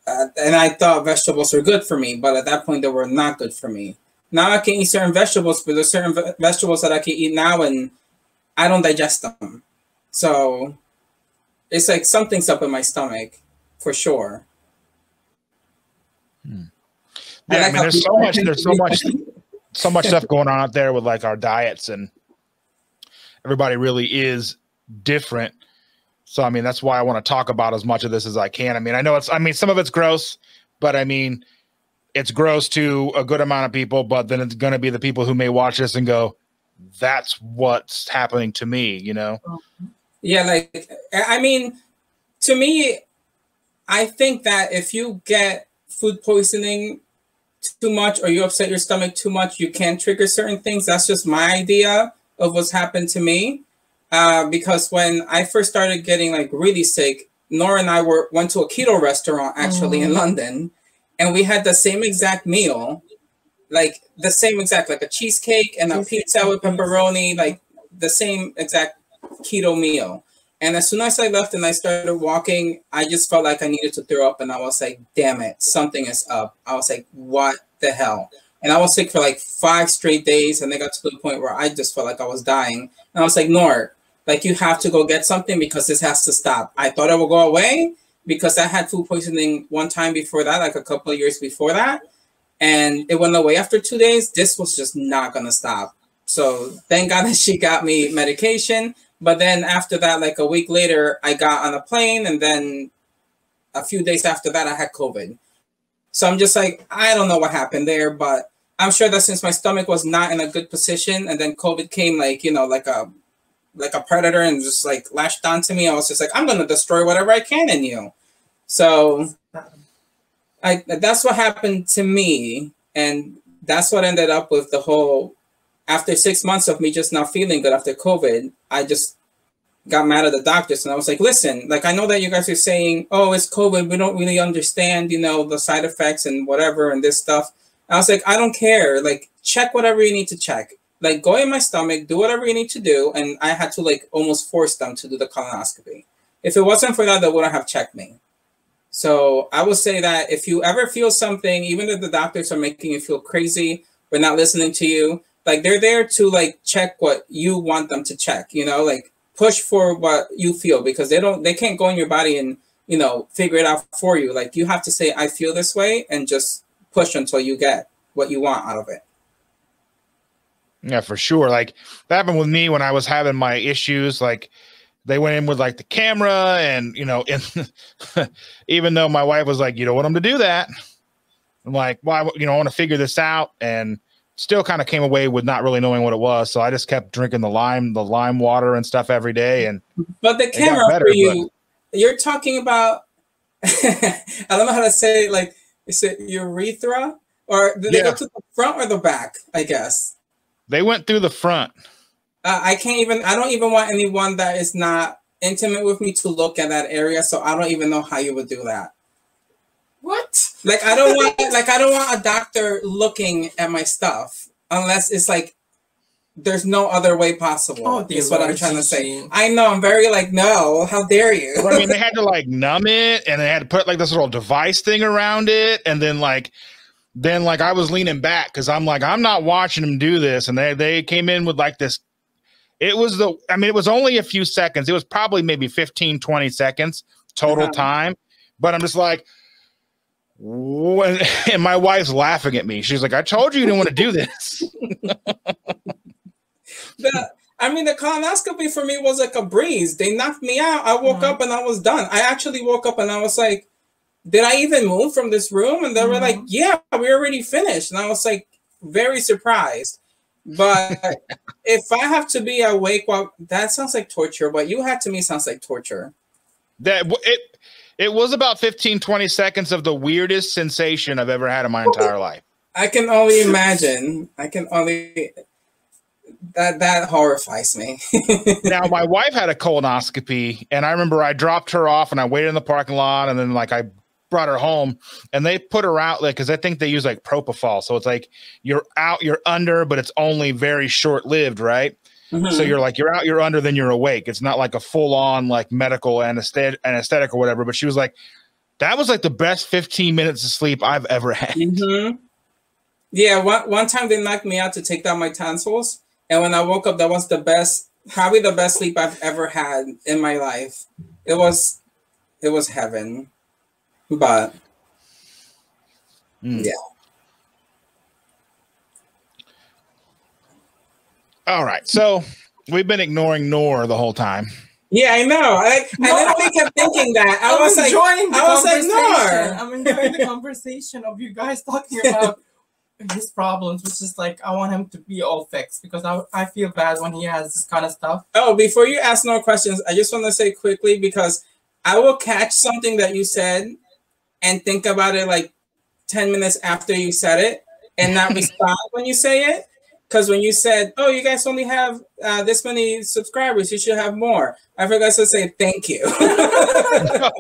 And I thought vegetables were good for me, but at that point they were not good for me. Now I can eat certain vegetables, but there's certain vegetables that I can eat now and I don't digest them. So it's like something's up in my stomach for sure. Yeah, I mean, there's so much stuff going on out there with like our diets, and everybody really is different. So, I mean, that's why I want to talk about as much of this as I can. I mean, some of it's gross, but I mean, it's gross to a good amount of people, but then it's going to be the people who may watch this and go, that's what's happening to me, Yeah. Like, I mean, to me, I think that if you get food poisoning too much, or you upset your stomach too much, you can trigger certain things. That's just my idea of what's happened to me. Because when I first started getting like really sick, Nour and I went to a keto restaurant actually in London, and we had the same exact meal, like a cheesecake and a pizza with pepperoni, like the same exact keto meal. And as soon as I left and I started walking, I just felt like I needed to throw up, and I was like, damn it, something is up. I was like, what the hell? And I was sick for like 5 straight days, and they got to the point where I just felt like I was dying. And I was like, Nour, like, you have to go get something because this has to stop. I thought it would go away because I had food poisoning one time before that, like a couple of years before that. And it went away after 2 days. This was just not going to stop. So thank God that she got me medication. But then after that, like a week later, I got on a plane. And then a few days after that, I had COVID. So I'm just like, I don't know what happened there. But I'm sure that since my stomach was not in a good position, and then COVID came like a predator and just like lashed onto me, I was just like, I'm going to destroy whatever I can in you. So that's what happened to me. And that's what ended up with the whole, after 6 months of me just not feeling good after COVID, I just got mad at the doctors. And I was like, listen, like, I know that you guys are saying, oh, it's COVID. We don't really understand, the side effects and whatever and this stuff. I was like, I don't care. Like, check whatever you need to check. Like, go in my stomach, do whatever you need to do. And I had to like almost force them to do the colonoscopy. If it wasn't for that, they wouldn't have checked me. So I would say that if you ever feel something, even if the doctors are making you feel crazy or not listening to you, Like they're there to like check what you want them to check, you know, like push for what you feel, because they can't go in your body and, you know, figure it out for you. Like you have to say, I feel this way, and just push until you get what you want out of it. Yeah, for sure. Like that happened with me when I was having my issues. Like they went in with like the camera, and, you know, and even though my wife was like, you don't want them to do that. I'm like, well, you know, I want to figure this out, and still kind of came away with not really knowing what it was. So I just kept drinking the lime water and stuff every day. And but the camera better, for you, you're talking about, I don't know how to say it, like, is it urethra? Or did they go to the front or the back, I guess? They went through the front. I don't even want anyone that is not intimate with me to look at that area. So I don't even know how you would do that. What? Like, I don't want a doctor looking at my stuff unless it's like, there's no other way possible. Oh, is what I'm trying to say. I know, I'm very like, no, how dare you? Well, I mean, they had to like numb it, and they had to put like this little device thing around it. And then I was leaning back because I'm like, I'm not watching them do this. And they came in with like this. It was only a few seconds. It was probably maybe 15, 20 seconds total time. But I'm just like, and my wife's laughing at me. She's like, I told you didn't want to do this. The colonoscopy for me was like a breeze. They knocked me out. I woke up and I was done. I actually woke up and I was like, did I even move from this room? And they were like, yeah, we already finished. And I was like, very surprised. But if I have to be awake, well, that sounds like torture. What you had to me sounds like torture. It was about 15, 20 seconds of the weirdest sensation I've ever had in my entire life. I can only imagine. That horrifies me. Now, my wife had a colonoscopy, and I remember I dropped her off and I waited in the parking lot, and then like I brought her home, and they put her out like, because I think they use like propofol, so it's like you're out, you're under, but it's only very short lived, right? So you're out, you're under, then you're awake. It's not like a full on like medical anesthetic or whatever. But she was like, that was like the best 15 minutes of sleep I've ever had. Yeah, one time they knocked me out to take down my tonsils. And when I woke up, that was probably the best sleep I've ever had in my life. It was heaven. But yeah. All right. So we've been ignoring Nour the whole time. Yeah, I know. I literally kept thinking that. I was like, Nour. I'm enjoying the conversation of you guys talking about his problems, which is like, I want him to be all fixed, because I feel bad when he has this kind of stuff. Oh, before you ask no questions, I just want to say quickly, because I will catch something that you said and think about it like 10 minutes after you said it and not respond when you say it. Because when you said, oh, you guys only have this many subscribers, you should have more, I forgot to say thank you. To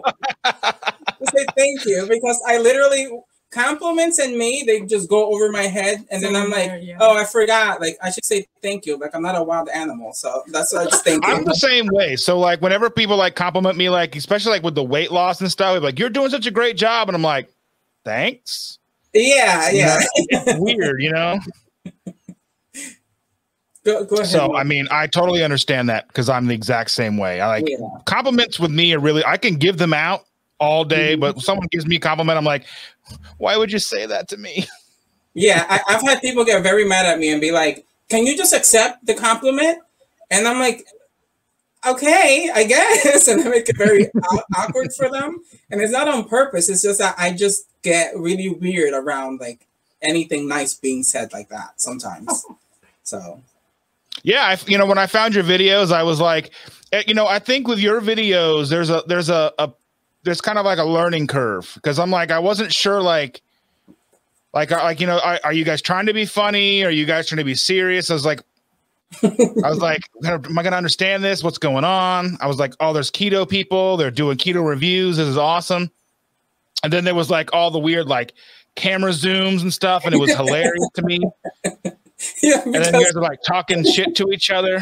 say thank you, because I literally, compliments and me, they just go over my head. And then I'm like, oh, I forgot. Like, I should say thank you. Like, I'm not a wild animal. So that's what I just think. I'm the same way. So, like, whenever people, like, compliment me, like, especially, like, with the weight loss and stuff, like, you're doing such a great job. And I'm like, thanks. Yeah. It's weird, you know? Go ahead. So, I mean, I totally understand that, because I'm the exact same way. I like compliments with me are really, I can give them out all day, but when someone gives me a compliment, I'm like, why would you say that to me? Yeah, I've had people get very mad at me and be like, can you just accept the compliment? And I'm like, okay, I guess. And I make it very awkward for them. And it's not on purpose. It's just that I just get really weird around like anything nice being said like that sometimes. So. Yeah, when I found your videos, I was like, I think with your videos, there's kind of like a learning curve, because I'm like, I wasn't sure, are you guys trying to be funny? Are you guys trying to be serious? I was like, am I going to understand this? What's going on? I was like, oh, there's keto people. They're doing keto reviews. This is awesome. And then there was like all the weird, like camera zooms and stuff. And it was hilarious to me. Yeah, and then you guys are like talking shit to each other.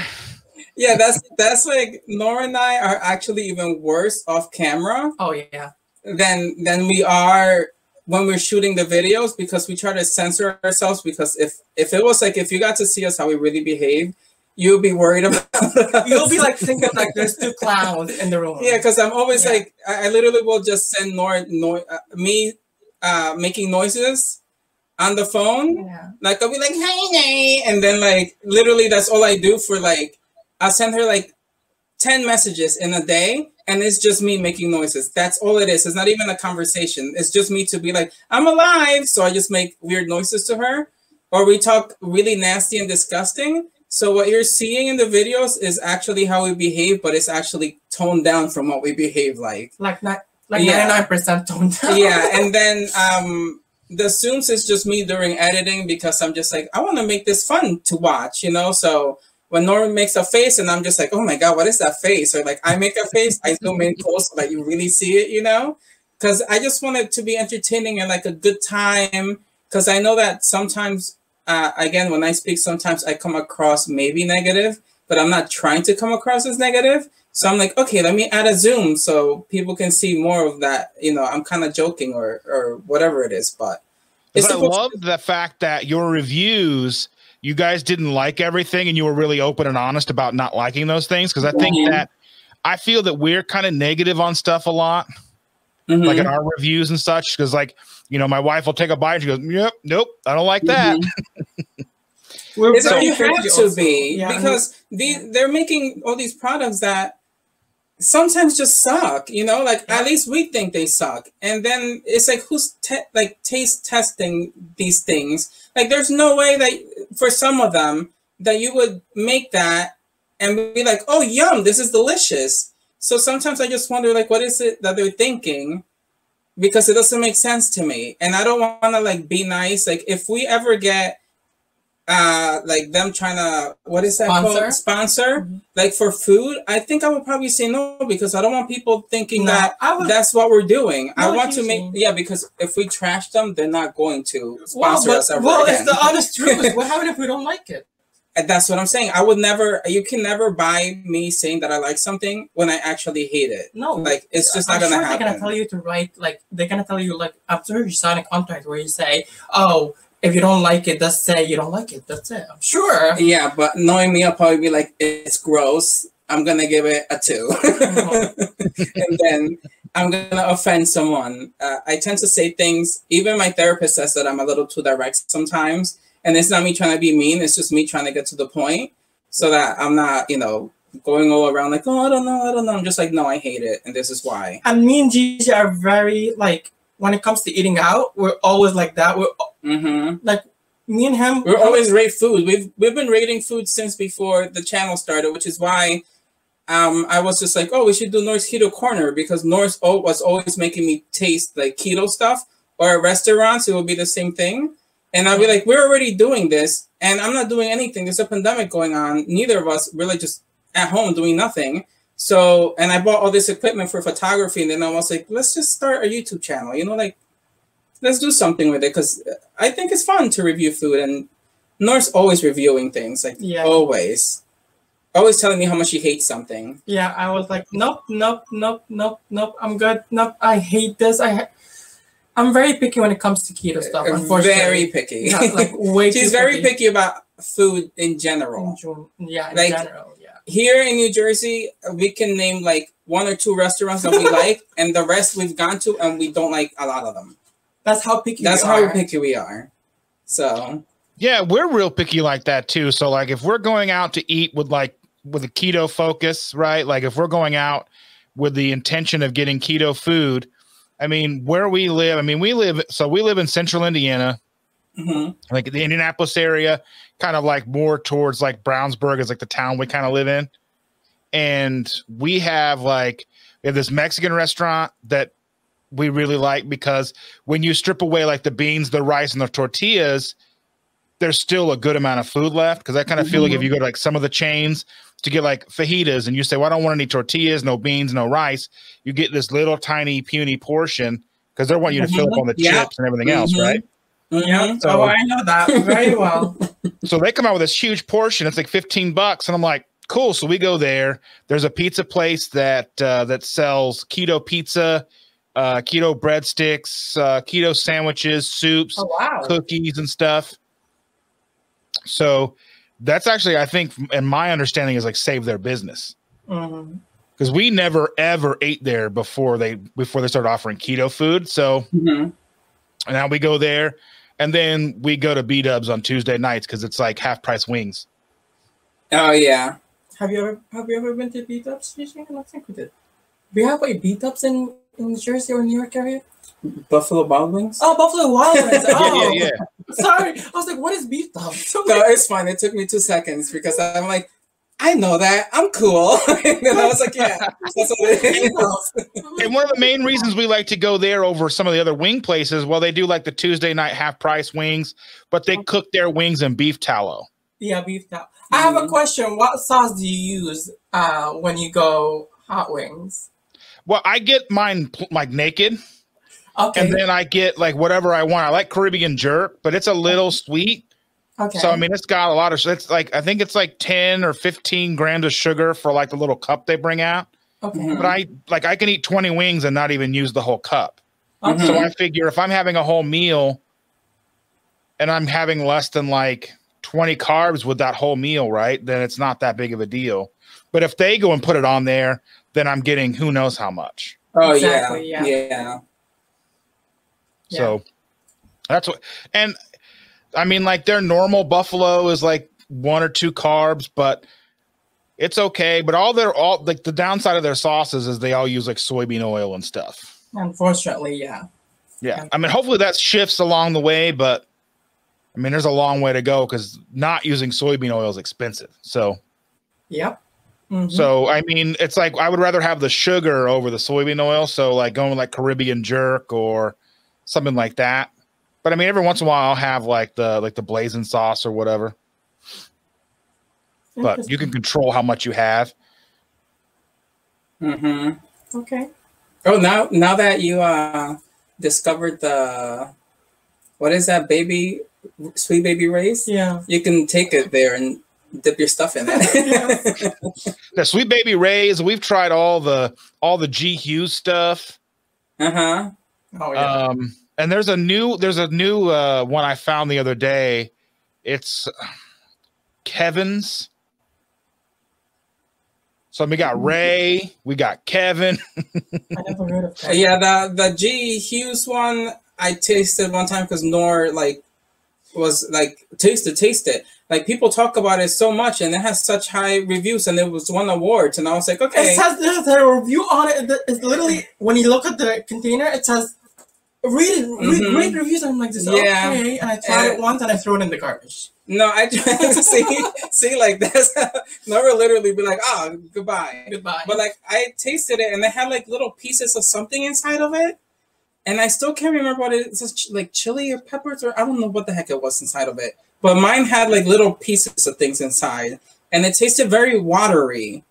Yeah, that's like Nour and I are actually even worse off camera. Oh yeah. Than we are when we're shooting the videos, because we try to censor ourselves, because if it was like, if you got to see us how we really behave, you'll be worried about us. You'll be like thinking like there's two clowns in the room. Yeah, because I'm always like, I literally will just send me making noises on the phone. Yeah. Like I'll be like, hey, and then like literally that's all I do for like, I'll send her like 10 messages in a day, and it's just me making noises. That's all it is. It's not even a conversation. It's just me to be like, I'm alive. So I just make weird noises to her, or we talk really nasty and disgusting. So what you're seeing in the videos is actually how we behave, but it's actually toned down from what we behave like. Like 99% toned down. Yeah, and then the Zooms is just me during editing, because I'm just like, I want to make this fun to watch, you know? So when Nour makes a face and I'm just like, oh my God, what is that face? Or like I make a face, I zoom in close so that you really see it, you know? Because I just want it to be entertaining and like a good time. Because I know that sometimes, again, when I speak, sometimes I come across maybe negative, but I'm not trying to come across as negative. So I'm like, okay, let me add a zoom so people can see more of that. You know, I'm kind of joking or whatever it is, but I love the fact that your reviews, you guys didn't like everything and you were really open and honest about not liking those things. Cause I think that I feel that we're kind of negative on stuff a lot, like in our reviews and such. Cause like, you know, my wife will take a bite and she goes, yep, nope, I don't like that. It's so you have to be, because they're making all these products that sometimes just suck, you know, like at least we think they suck. And then it's like, who's taste testing these things? Like there's no way that for some of them that you would make that and be like, oh, yum, this is delicious. So sometimes I just wonder, like, what is it that they're thinking? Because it doesn't make sense to me. And I don't want to like be nice. Like if we ever get like them trying to, what is that called? Sponsor, like for food, I think I would probably say no, because I don't want people thinking that that's what we're doing. I want to make, because if we trash them, they're not going to sponsor us ever again. It's the honest truth. What happens if we don't like it? And that's what I'm saying. I would never, you can never buy me saying that I like something when I actually hate it. No. Like, it's just not going to happen. They're going to tell you to write, like, they're going to tell you, like, after you sign a contract where you say, oh, if you don't like it, just say you don't like it. That's it. I'm sure. Yeah, but knowing me, I'll probably be like, it's gross. I'm going to give it a 2. And then I'm going to offend someone. I tend to say things, even my therapist says that I'm a little too direct sometimes. And it's not me trying to be mean. It's just me trying to get to the point so that I'm not, you know, going all around like, oh, I don't know. I'm just like, no, I hate it. And this is why. And me and Gigi are very, like, when it comes to eating out, we're always like that. We're like, me and him. We're always rate food. We've been rating food since before the channel started, which is why I was just like, oh, we should do Nour's Keto Corner, because Nour was always making me taste like keto stuff, or at restaurants, it would be the same thing. And I'll be like, we're already doing this, and I'm not doing anything. There's a pandemic going on. Neither of us really just at home doing nothing. So, and I bought all this equipment for photography, and then I was like, let's just start a YouTube channel. You know, like, let's do something with it, because I think it's fun to review food. And Nour's always reviewing things, like always telling me how much she hates something. Yeah, I was like, nope. I'm good. Nope, I hate this. I'm very picky when it comes to keto stuff, unfortunately. Very picky. Like, way She's very picky about food in general. In general. Here in New Jersey, we can name like 1 or 2 restaurants that we like, and the rest we've gone to, and we don't like a lot of them. That's how picky we are. So yeah, we're real picky like that too. So like if we're going out to eat with a keto focus, right? Like if we're going out with the intention of getting keto food, I mean, where we live, we live in central Indiana, like the Indianapolis area, kind of like more towards like Brownsburg is like the town we kind of live in. And we have this Mexican restaurant that we really like, because when you strip away like the beans, the rice, and the tortillas, there's still a good amount of food left. Because I kind of feel like if you go to like some of the chains to get like fajitas and you say, well, I don't want any tortillas, no beans, no rice, you get this little tiny puny portion because they want you to fill up on the chips and everything else, right? Yeah. So, I know that very well. So they come out with this huge portion. It's like $15, and I'm like, cool. So we go there. There's a pizza place that sells keto pizza keto breadsticks, keto sandwiches, soups, cookies, and stuff. So that's actually, I think, and my understanding is like save their business. Because we never ever ate there before they started offering keto food. So now we go there, and then we go to B-Dubs on Tuesday nights because it's like half price wings. Oh yeah. Have you ever been to B-Dubs? I don't think we did. We have like B-Dubs in New Jersey or New York area. Buffalo Wild Wings. Oh, Buffalo Wild Wings. Oh, yeah. Sorry, I was like, what is B-Dubs? No, it's fine. It took me 2 seconds because I'm like, I know that. I'm cool. And then I was like, yeah, that's what it is. And one of the main reasons we like to go there over some of the other wing places, well, they do like the Tuesday night half price wings, but they cook their wings in beef tallow. Yeah, beef tallow. I have a question. What sauce do you use when you go hot wings? Well, I get mine like naked. Okay. And then I get like whatever I want. I like Caribbean jerk, but it's a little sweet. Okay. So I mean, it's got a lot of. It's like I think it's like 10 or 15 grams of sugar for like the little cup they bring out. Okay. But I can eat 20 wings and not even use the whole cup. Okay. So I figure if I'm having a whole meal and I'm having less than like 20 carbs with that whole meal, right? Then it's not that big of a deal. But if they go and put it on there, then I'm getting who knows how much. Oh Exactly, yeah. So that's what, and I mean, like their normal buffalo is like 1 or 2 carbs, but it's okay. But all like the downside of their sauces is they all use like soybean oil and stuff. Unfortunately, yeah. Yeah. I mean, hopefully that shifts along the way, but I mean, there's a long way to go because not using soybean oil is expensive. So, Yep. So, I mean, it's like I would rather have the sugar over the soybean oil. So, like going with like Caribbean jerk or something like that. But I mean, every once in a while, I'll have like the blazing sauce or whatever. But you can control how much you have. Okay. Oh, now that you discovered what is that Sweet Baby Ray's? Yeah. You can take it there and dip your stuff in it. The Sweet Baby Ray's, we've tried all the G Hughes stuff. Oh yeah. And there's a new one I found the other day. It's Kevin's. So we got Ray, we got Kevin. I never heard of that. Yeah, the G Hughes one I tasted one time because Nour was like taste it. Like people talk about it so much and it has such high reviews and it was won awards and I was like, okay. It says there's a review on it. It's literally when you look at the container, it says read great reviews. And I'm like, this okay. And I tried it once and I threw it in the garbage. No, I tried to see like this. Never literally be like, oh, goodbye. But like I tasted it and it had like little pieces of something inside of it. And I still can't remember what it is, like chili or peppers, or I don't know what the heck it was inside of it. But mine had like little pieces of things inside, and it tasted very watery.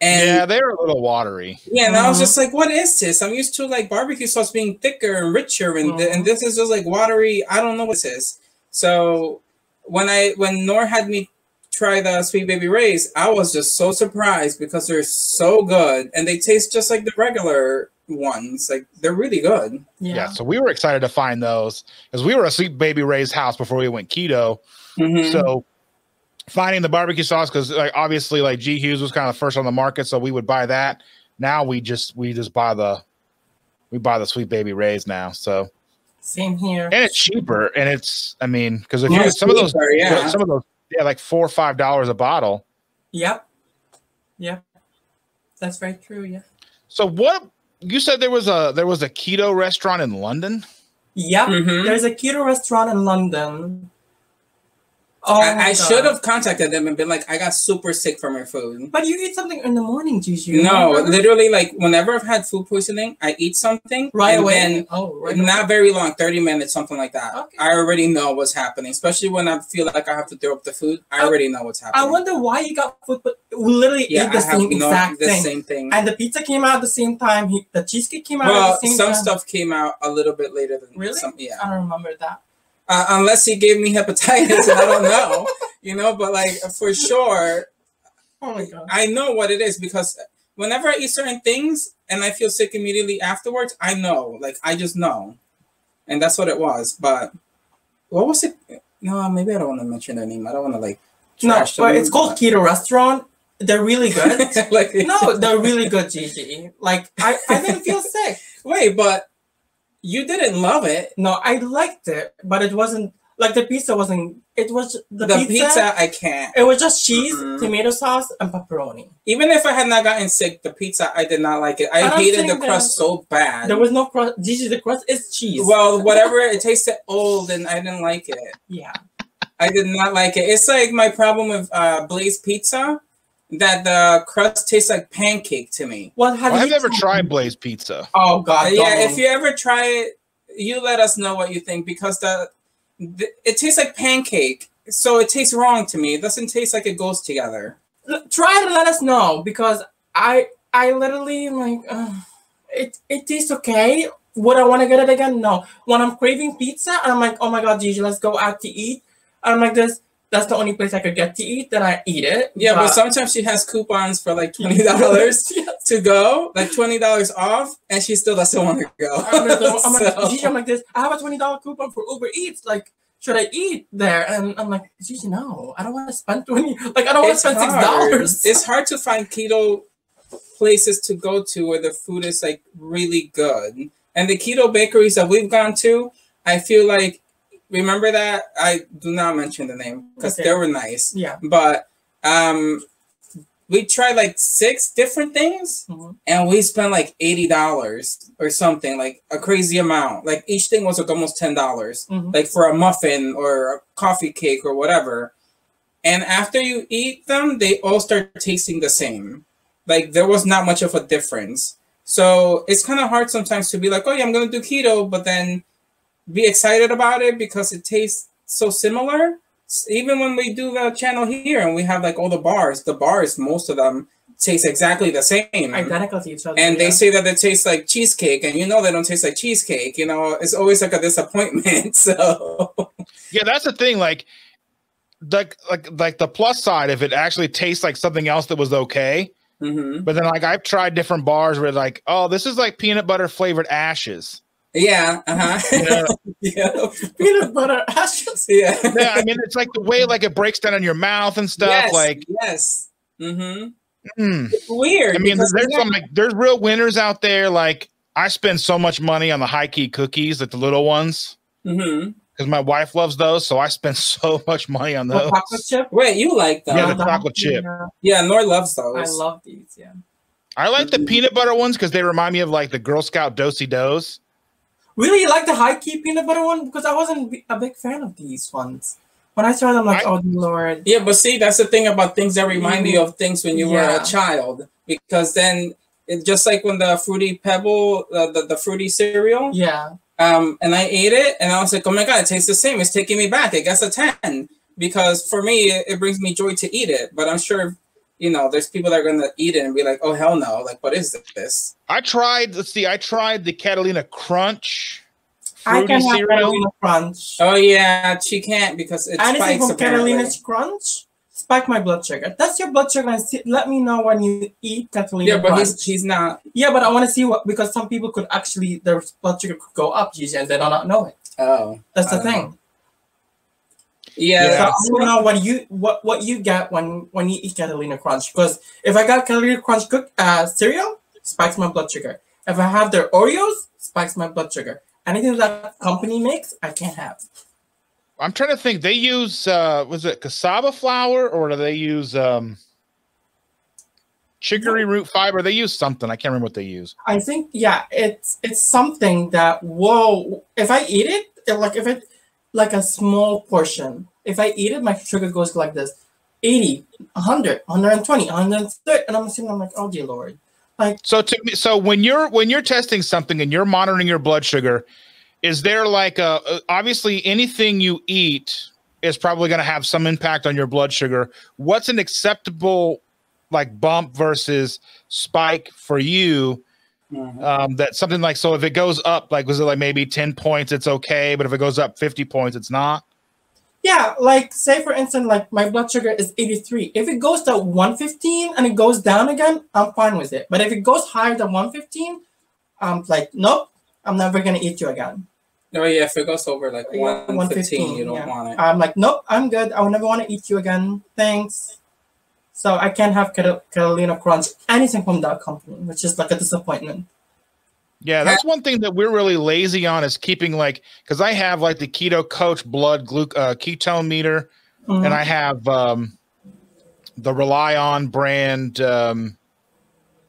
And yeah, they were a little watery. Yeah, and I was just like, what is this? I'm used to like barbecue sauce being thicker and richer, and this is just like watery. I don't know what this is. So when Nour had me try the Sweet Baby Ray's, I was just so surprised because they're so good, and they taste just like the regular ones. Like they're really good. Yeah, so we were excited to find those because we were at Sweet Baby Ray's house before we went keto. So finding the barbecue sauce, because like obviously like G Hughes was kind of first on the market, so we would buy that. Now we just buy the Sweet Baby Ray's now. So same here, and it's cheaper, and it's because if you get some of those like $4 or $5 a bottle. Yep, that's very true. Yeah. So what? You said there was a keto restaurant in London? Yep. There's a keto restaurant in London. Oh, I should have contacted them and been like, I got super sick from your food. But you eat something in the morning, Gigi. No, literally, like whenever I've had food poisoning, I eat something right away. Then not very long, 30 minutes, something like that. Okay. I already know what's happening, especially when I feel like I have to throw up the food. I already know what's happening. I wonder why you got food, but we literally ate the same thing. And the pizza came out at the same time. The cheesecake came out at the same time. Some stuff came out a little bit later than some. Yeah, I don't remember that. Unless he gave me hepatitis, and I don't know, but like for sure, oh my God. I know what it is because whenever I eat certain things and I feel sick immediately afterwards, I know. Like, I just know. And that's what it was. But what was it? No, maybe I don't want to mention their name. I don't want to, like, trash but them, it's called Keto Restaurant. They're really good. like, no, they're really good, Gigi. Like, I didn't feel sick. Wait, but you didn't love it. No, I liked it, but it wasn't, like, the pizza wasn't, it was, the pizza, I can't. It was just cheese, tomato sauce, and pepperoni. Even if I had not gotten sick, the pizza, I did not like it. I hated the crust so bad. There was no crust. Gigi, the crust is cheese. Well, whatever, it tasted old, and I didn't like it. Yeah. I did not like it. It's like my problem with Blaze Pizza, that the crust tastes like pancake to me. Well, I've never tried Blaze Pizza. Oh God! Yeah, if you ever try it, you let us know what you think, because it tastes like pancake, so it tastes wrong to me. It doesn't taste like it goes together. Try to let us know, because I literally like it tastes okay. Would I want to get it again? No. When I'm craving pizza and I'm like, oh my God, Gigi, let's go out to eat. I'm like this. That's the only place I could get to eat. Then I eat it. Yeah, but sometimes she has coupons for like $20 yes. to go, like $20 off, and she still doesn't want to go. I'm like this. I have a $20 coupon for Uber Eats. Like, should I eat there? And I'm like, Gigi, no, I don't want to spend $20. Like, I don't want to spend $6. It's hard to find keto places to go to where the food is like really good. And the keto bakeries that we've gone to, I feel like, remember that? I do not mention the name because they were nice. Yeah. But we tried like 6 different things, and we spent like $80 or something, like a crazy amount. Like each thing was like almost $10, like for a muffin or a coffee cake or whatever. And after you eat them, they all start tasting the same. Like there was not much of a difference. So it's kind of hard sometimes to be like, oh yeah, I'm going to do keto, but then be excited about it because it tastes so similar. Even when we do the channel here and we have like all the bars, most of them taste exactly the same. Identical to each other. And they say that it tastes like cheesecake, and you know they don't taste like cheesecake. You know, it's always like a disappointment. So yeah, that's the thing. Like the plus side, if it actually tastes like something else that was okay. But then like I've tried different bars where like, oh, this is like peanut butter flavored ashes. Yeah. Yeah. Peanut butter ashes. Yeah. Yeah. I mean, it's like the way like it breaks down in your mouth and stuff. Yes, like yes. It's weird. I mean, there's real winners out there. Like I spend so much money on the high key cookies, like the little ones. Because my wife loves those, so I spend so much money on those. Chocolate chip? Wait, you like them? Yeah, the chocolate chip. Yeah, Nour loves those. I love these. Yeah. I like the peanut butter ones because they remind me of like the Girl Scout Do-si-dos. Really, you like the high key peanut butter one? Because I wasn't a big fan of these ones. When I saw them, like, oh Lord. Yeah, but see, that's the thing about things that remind you of things when you were a child. Because then, it's just like when the Fruity Pebble, the fruity cereal. Yeah. And I ate it, and I was like, oh my God, it tastes the same. It's taking me back. I guess a 10. Because for me, it brings me joy to eat it. But I'm sure, you know, there's people that are going to eat it and be like, oh, hell no. Like, what is this? I tried the Catalina Crunch I can have cereal. Catalina Crunch. Oh, yeah, she can't because it anything spikes from Catalina's Crunch spike my blood sugar. That's your blood sugar. Let me know when you eat Catalina Crunch. Yeah, but he's not. Yeah, but I want to see what, because some people could actually, their blood sugar could go up, Gigi, and they do not know it. Oh. That's the thing. Yeah. So I don't know what you get when you eat Catalina Crunch. Because if I got Catalina Crunch cereal, spikes my blood sugar. If I have their Oreos, spikes my blood sugar. Anything that company makes, I can't have. I'm trying to think. They use was it cassava flour or do they use chicory root fiber? They use something. I can't remember what they use. I think it's something that if I eat it, like a small portion. If I eat it, my sugar goes like this: 80, 100, 120, 130, and I'm sitting. I'm like, oh dear Lord. Like, so when you're testing something and you're monitoring your blood sugar, is there like obviously anything you eat is probably going to have some impact on your blood sugar. What's an acceptable like bump versus spike for you? That's something like, so if it goes up, like, was it like maybe 10 points, it's okay. But if it goes up 50 points, it's not. Yeah, like say for instance, like my blood sugar is 83. If it goes to 115 and it goes down again, I'm fine with it. But if it goes higher than 115, I'm like, nope, I'm never gonna eat you again. Oh yeah, if it goes over like 115, you don't want it. I'm like, nope, I'm good. I will never want to eat you again. Thanks. So I can't have Catalina Crunch, anything from that company, which is like a disappointment. Yeah, that's one thing that we're really lazy on is keeping like, because I have like the Keto Coach blood ketone meter, and I have the Rely On brand blood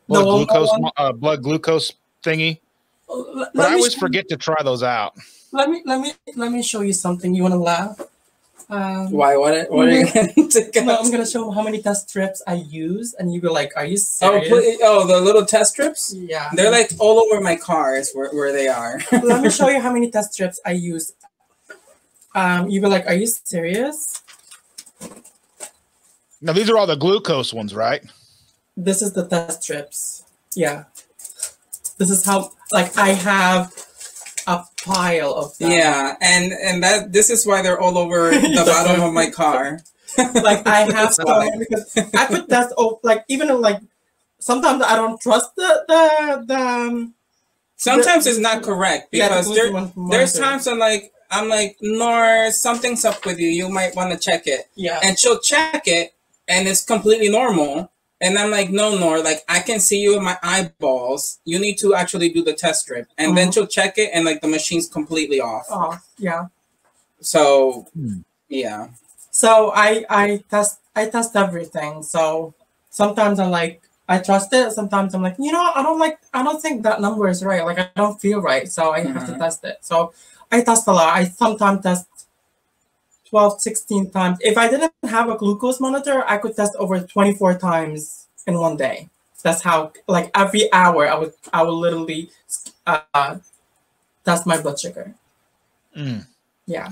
glucose thingy. But I always forget to try those out. Let me show you something. You want to laugh? Why? What are you going to take out? No, I'm going to show how many test strips I use, and you be like, "Are you serious?" Oh, the little test strips. Yeah, they're like all over my cars where they are. Let me show you how many test strips I use. You be like, "Are you serious?" Now these are all the glucose ones, right? This is the test strips. Yeah, this is how like I have a pile of them. Yeah, and this is why they're all over the bottom of my car. Like I have some because I could test like even like sometimes I don't trust the sometimes it's not correct because there's times I'm like, Nour, something's up with you. You might want to check it. Yeah. And she'll check it and it's completely normal. And I'm like, no, Nour, like I can see you in my eyeballs. You need to actually do the test strip. And then she'll check it and like the machine's completely off. Oh, yeah. So, yeah. So I test everything. So sometimes I'm like, I trust it. Sometimes I'm like, I don't think that number is right. Like I don't feel right. So I have to test it. So I test a lot. I sometimes test 12, 16 times. If I didn't have a glucose monitor, I could test over 24 times in one day. That's how, like every hour, I would literally test my blood sugar. Yeah.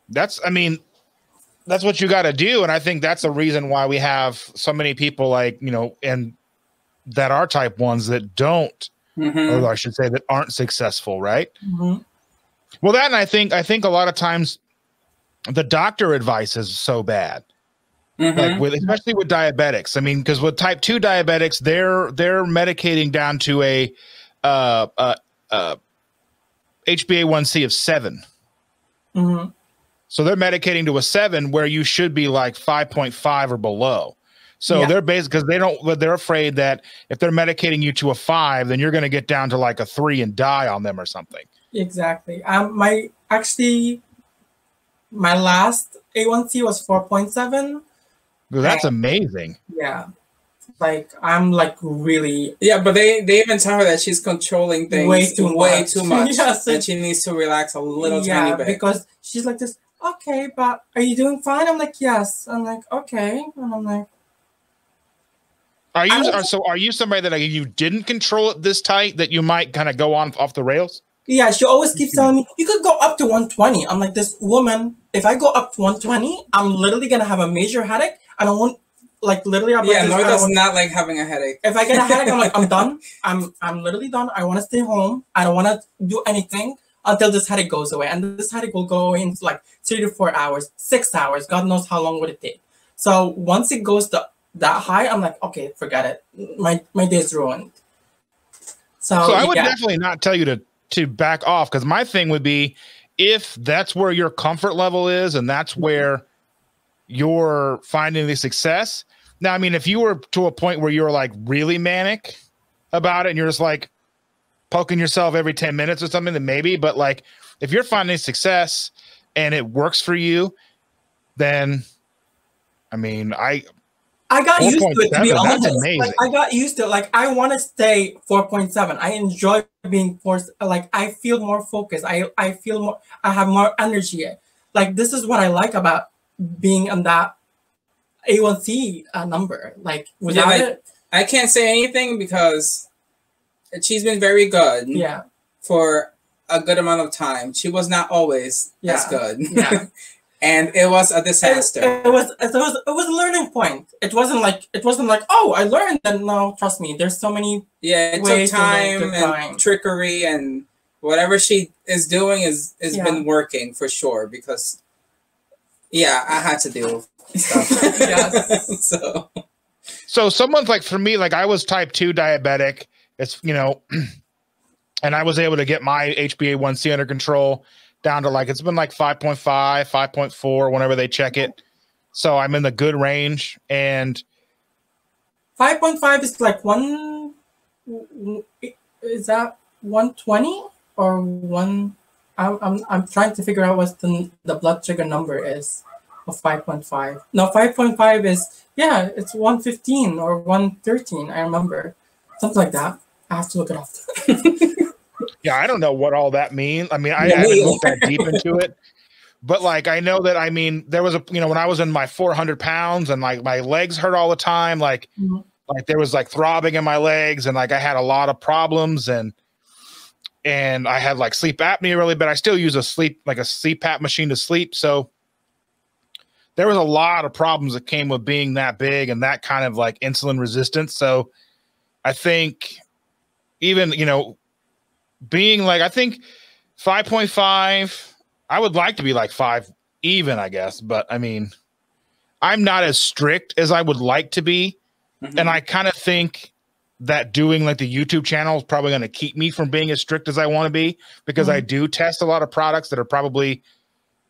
That's what you got to do. And I think that's the reason why we have so many people like, and that are type 1s that don't, or I should say that aren't successful. Right. Well, that, and I think a lot of times the doctor advice is so bad, like especially with diabetics. I mean, because with type 2 diabetics, they're medicating down to a HbA1c of 7. So they're medicating to a 7 where you should be like 5.5 or below. So they're basically because they're afraid that if they're medicating you to a 5, then you're going to get down to like a 3 and die on them or something. Exactly. My last A1C was 4.7. That's amazing. Yeah. Like I'm like really. Yeah, but they even tell her that she's controlling things way too much. Yes, and she needs to relax a little tiny bit. Because she's like this. Okay, but are you doing fine? I'm like, yes. I'm like, okay, and I'm like. Are you somebody that like, you didn't control it this tight that you might kind of go off the rails? Yeah, she always keeps telling me, you could go up to 120. I'm like, this woman, if I go up to 120, I'm literally going to have a major headache. I don't want, like, literally. Yeah, Nour does not like having a headache. If I get a headache, I'm like, I'm done. I'm literally done. I want to stay home. I don't want to do anything until this headache goes away. And this headache will go away in like 3 to 4 hours, 6 hours. God knows how long would it take. So once it goes to that high, I'm like, okay, forget it. My day's ruined. So I would definitely not tell you to back off, because my thing would be if that's where your comfort level is and that's where you're finding the success. Now, I mean, if you were to a point where you're like really manic about it and you're just like poking yourself every 10 minutes or something, then maybe. But like if you're finding success and it works for you, then I mean, I got used to it, to be honest. That's amazing. Like, I got used to it. Like, I want to stay 4.7. I enjoy being forced. Like, I feel more focused. I feel more. I have more energy. Like, this is what I like about being on that A1C number. Like, without it, I can't say anything because she's been very good. Yeah. For a good amount of time. She was not always as good. Yeah. And it was a disaster. It was a learning point. It wasn't like oh, I learned. And no, trust me, there's so many. Yeah, it took time and trickery, and whatever she is doing is been working for sure, because Yeah, I had to deal with stuff. Yes. So someone's like, for me, like I was type 2 diabetic. It's, you know, and I was able to get my HbA1c under control down to like, it's been like 5.5, 5.4, whenever they check it. So I'm in the good range. And 5.5 is like is that 120 or one? I'm trying to figure out what the blood sugar number is of 5.5. No, 5.5 is, yeah, it's 115 or 113. I remember something like that. I have to look it up. yeah, I don't know what all that means. I mean, I haven't looked that deep into it, but like, I know that, I mean, there was you know, when I was in my 400 pounds and like my legs hurt all the time, like, like there was like throbbing in my legs and like I had a lot of problems and I had like sleep apnea really bad. I still use a CPAP machine to sleep. So there was a lot of problems that came with being that big and that kind of like insulin resistance. So I think even, you know, being like, I think 5.5, I would like to be like 5 even, I guess. But I mean, I'm not as strict as I would like to be. And I kind of think that doing like the YouTube channel is probably going to keep me from being as strict as I want to be, because I do test a lot of products that are probably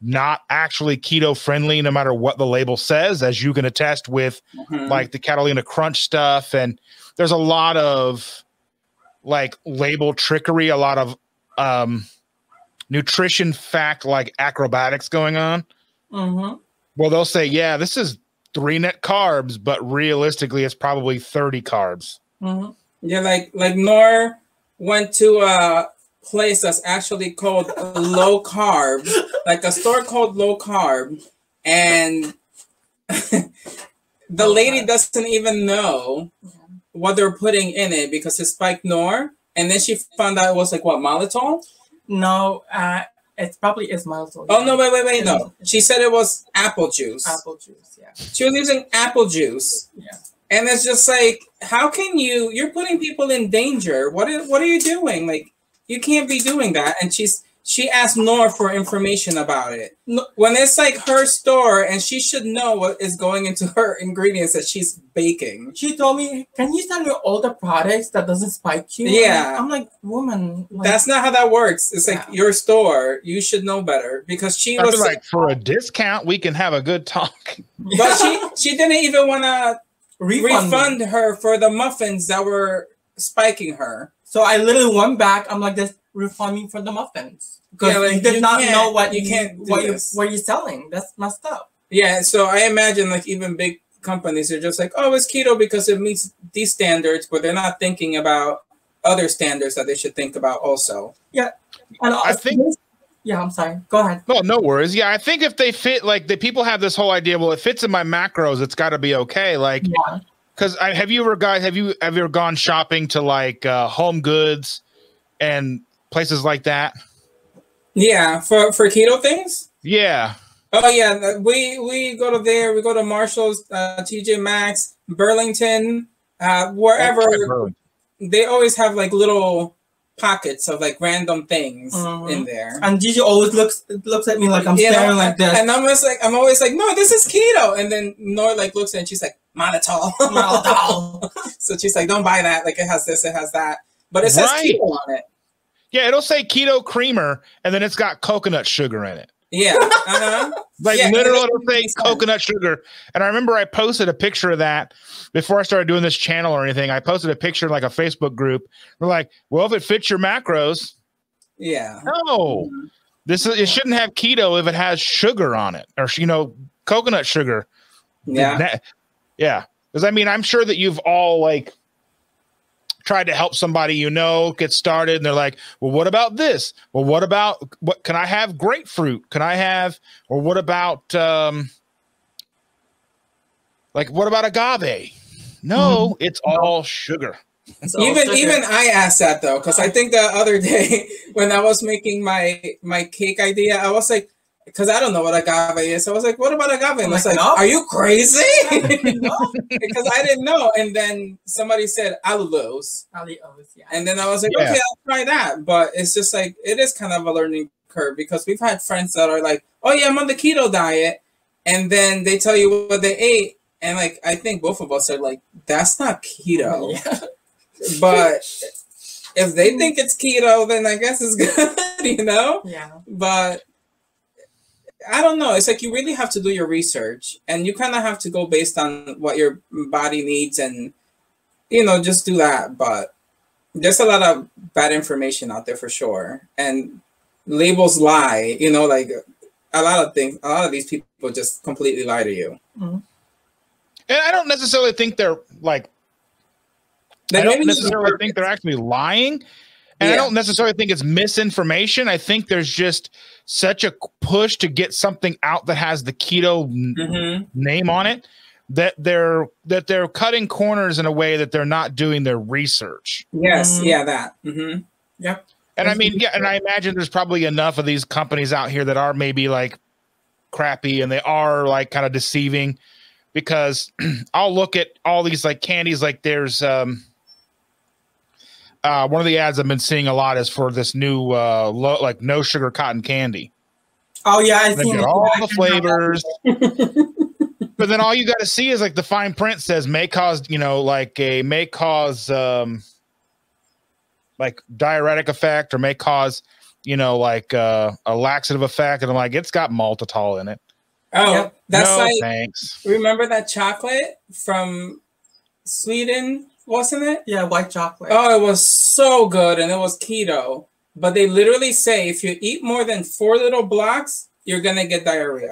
not actually keto friendly, no matter what the label says, as you can attest with like the Catalina Crunch stuff. And there's a lot of like label trickery, a lot of nutrition fact, like acrobatics going on. Well, they'll say, yeah, this is 3 net carbs, but realistically it's probably 30 carbs. Yeah, like Nour went to a place that's actually called low carb, like a store called Low Carb, and the lady doesn't even know what they're putting in it because it spiked Nour, and then she found out it was like what, maltitol? No, it probably is maltitol. Oh no, wait, no. She said it was apple juice. Apple juice, yeah. She was using apple juice. Yeah. And it's just like, how can you're putting people in danger. What are you doing? Like, you can't be doing that. And she asked Nour for information about it. When it's like her store and she should know what is going into her ingredients that she's baking. She told me, can you send me all the products that doesn't spike you? Yeah. I'm like, woman. Like, that's not how that works. It's like your store. You should know better, because she was like, for a discount, we can have a good talk. But she didn't even want to refund her for the muffins that were spiking her. So I literally went back. I'm like, this refund me for the muffins, because you did not know what you're selling. That's messed up. Yeah, so I imagine like even big companies are just like, oh, it's keto because it meets these standards, but they're not thinking about other standards that they should think about also. Yeah, and I think. Yeah, I'm sorry. Go ahead. Well, no worries. Yeah, I think if they fit, like the people have this whole idea, well, it fits in my macros, it's got to be okay. Like, because have you ever gone shopping to like Home Goods and places like that? Yeah, for keto things. Yeah. Oh yeah, we go to there. We go to Marshall's, TJ Maxx, Burlington, wherever. They always have like little pockets of like random things in there. And Gigi always looks at me like I'm staring like this. And I'm always like, no, this is keto. And then Nour like looks at it and she's like, maltitol. So she's like, don't buy that. Like it has this, it has that. But it says keto on it. Yeah, it'll say keto creamer and then it's got coconut sugar in it. Yeah. Literally it'll say coconut sugar. And I remember I posted a picture of that before I started doing this channel or anything. I posted a picture in like a Facebook group. We're like, well, if it fits your macros. Yeah. No. It shouldn't have keto if it has sugar on it, or coconut sugar. Yeah. Yeah. Because I mean, I'm sure that you've all like tried to help somebody get started, and they're like, well, what about this? Well, what can I have? Grapefruit? Can I have, or what about what about agave? No, it's all sugar. Even I asked that though, because I think the other day when I was making my cake idea, I was like, because I don't know what agave is. So I was like, what about agave? And I was like, are you crazy? Because I didn't know. And then somebody said allulose. Yeah. And then I was like, okay, I'll try that. But it's just like, it is kind of a learning curve, because we've had friends that are like, oh yeah, I'm on the keto diet. and then they tell you what they ate, and like I think both of us are like, that's not keto. Yeah. But if they think it's keto, then I guess it's good, you know? Yeah. But I don't know. It's like you really have to do your research, and you kind of have to go based on what your body needs, and you know, just do that. But there's a lot of bad information out there for sure, and labels lie. You know, like a lot of things. A lot of these people just completely lie to you. Mm-hmm. And I don't necessarily think they're like. I don't necessarily think they're actually lying. And I don't necessarily think it's misinformation. I think there's just such a push to get something out that has the keto name on it that they're cutting corners in a way that they're not doing their research. Yes, yeah, that. Yep. And I mean, yeah, and I imagine there's probably enough of these companies out here that are maybe like crappy and they are like kind of deceiving, because I'll look at all these like candies, like there's one of the ads I've been seeing a lot is for this new like no sugar cotton candy. Oh yeah, I've seen all the flavors. But then all you got to see is like the fine print says may cause, you know, like may cause like diuretic effect, or may cause, you know, like a laxative effect, and I'm like, it's got maltitol in it. Oh, that's no, like, thanks. Remember that chocolate from Sweden? Wasn't it? Yeah, white chocolate. Oh, it was so good, and it was keto. But they literally say if you eat more than 4 little blocks, you're gonna get diarrhea.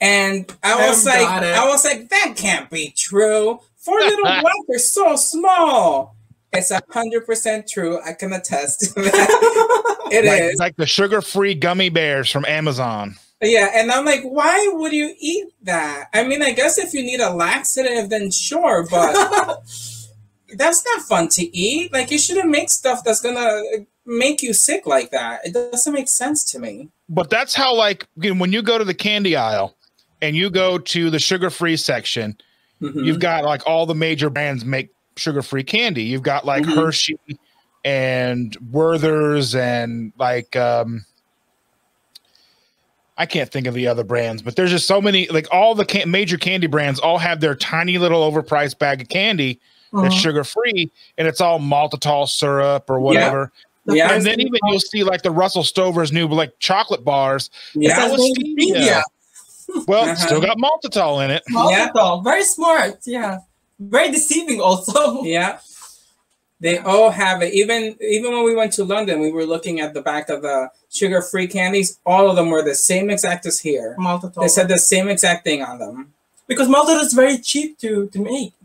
And I was like, that can't be true. 4 little blocks are so small. It's 100% true. I can attest to that. It is like the sugar-free gummy bears from Amazon. Yeah, and I'm like, why would you eat that? I mean, I guess if you need a laxative, then sure, but that's not fun to eat. Like, you shouldn't make stuff that's gonna make you sick like that. It doesn't make sense to me. But that's how, like, when you go to the candy aisle and you go to the sugar-free section, you've got like all the major brands make sugar-free candy. You've got like Hershey and Werther's and like I can't think of the other brands, but there's just so many, like all the major candy brands all have their tiny little overpriced bag of candy that's sugar-free, and it's all maltitol syrup or whatever. Yeah. And then even you'll see like the Russell Stover's new like chocolate bars. Yeah. That was stevia. Well, still got maltitol in it. Maltitol, very smart. Yeah. Very deceiving also. Yeah. They all have it. Even when we went to London, we were looking at the back of the sugar-free candies. All of them were the same exact as here. Maltitol. They said the same exact thing on them. Because maltitol is very cheap to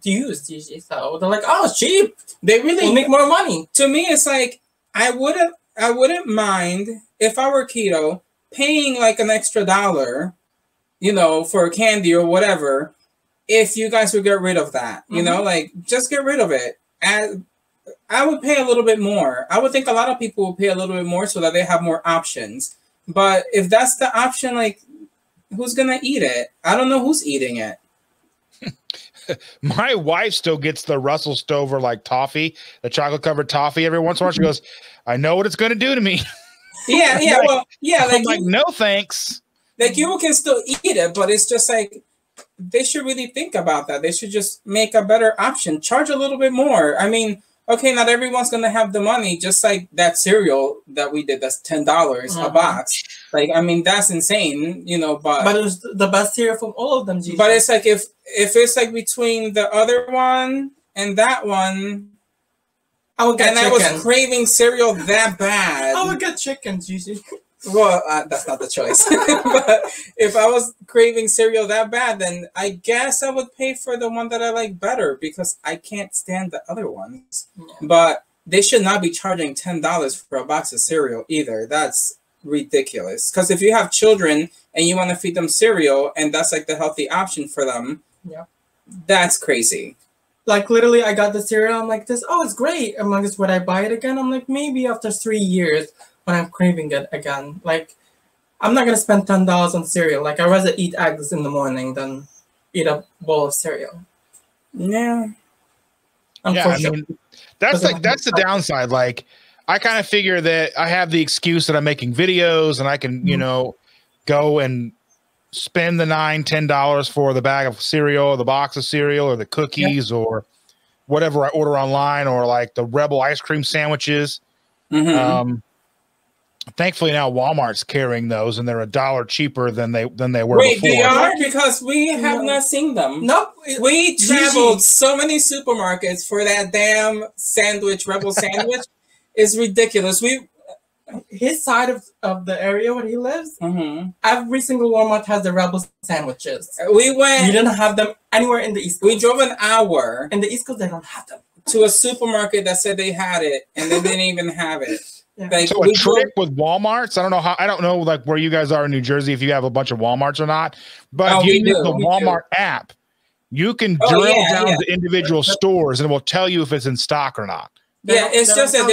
use usually. So they're like, oh, it's cheap. They really make more money. To me, it's like I wouldn't mind if I were keto paying like an extra $1, you know, for candy or whatever, if you guys would get rid of that. You know, like just get rid of it. And I would pay a little bit more. I would think a lot of people would pay a little bit more so that they have more options. But if that's the option, like, who's going to eat it? I don't know who's eating it. My wife still gets the Russell Stover, like toffee, the chocolate covered toffee. Every once in a while, she goes, I know what it's going to do to me. Yeah, yeah. Like, well, yeah. I'm like, no, thanks. Like, you can still eat it, but it's just like, they should really think about that. They should just make a better option. Charge a little bit more. I mean, okay, not everyone's going to have the money, just like that cereal that we did, that's $10 a box. Like, I mean, that's insane, you know, but it was the best cereal from all of them, Jesus. But it's like, if it's like between the other one and that one, I would get chicken. I was craving cereal that bad. I would get chicken, Jesus. Well, that's not the choice. But if I was craving cereal that bad, then I guess I would pay for the one that I like better, because I can't stand the other ones. Yeah. But they should not be charging $10 for a box of cereal either. That's ridiculous. Because if you have children and you want to feed them cereal and that's like the healthy option for them, that's crazy. Like, literally, I got the cereal. I'm like, it's great. I'm like, would I buy it again? I'm like, maybe after 3 years, when I'm craving it again. Like, I'm not going to spend $10 on cereal. Like, I'd rather eat eggs in the morning than eat a bowl of cereal. Yeah. Yeah, I mean, that's the downside. Like, I kind of figure that I have the excuse that I'm making videos and I can, you know, go and spend the $9-10 for the bag of cereal or the box of cereal or the cookies or whatever I order online, or like the Rebel ice cream sandwiches. Thankfully now Walmart's carrying those and they're $1 cheaper than they were Wait, before. they are? Because we have not seen them. Nope. We traveled so many supermarkets for that damn sandwich, Rebel sandwich. It's ridiculous. His side of the area where he lives, every single Walmart has the Rebel sandwiches. We didn't have them anywhere in the East Coast. We drove an hour. In the East Coast, they don't have them. To a supermarket that said they had it, and they didn't even have it. Yeah. Like, so a trick with Walmarts, I don't know like where you guys are in New Jersey, if you have a bunch of Walmarts or not, but if you use the Walmart app, you can drill down to individual stores and it will tell you if it's in stock or not. Yeah, it's just that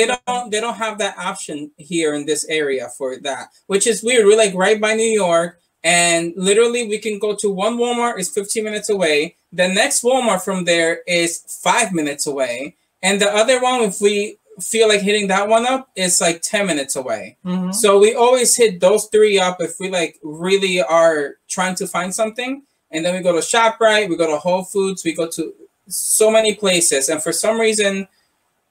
they don't have that option here in this area for that, which is weird. We're like right by New York, and literally we can go to one Walmart, is 15 minutes away. The next Walmart from there is 5 minutes away, and the other one, if we feel like hitting that one up, it's like 10 minutes away. So we always hit those 3 up if we like really are trying to find something, and then we go to ShopRite, we go to Whole Foods, we go to so many places, and for some reason,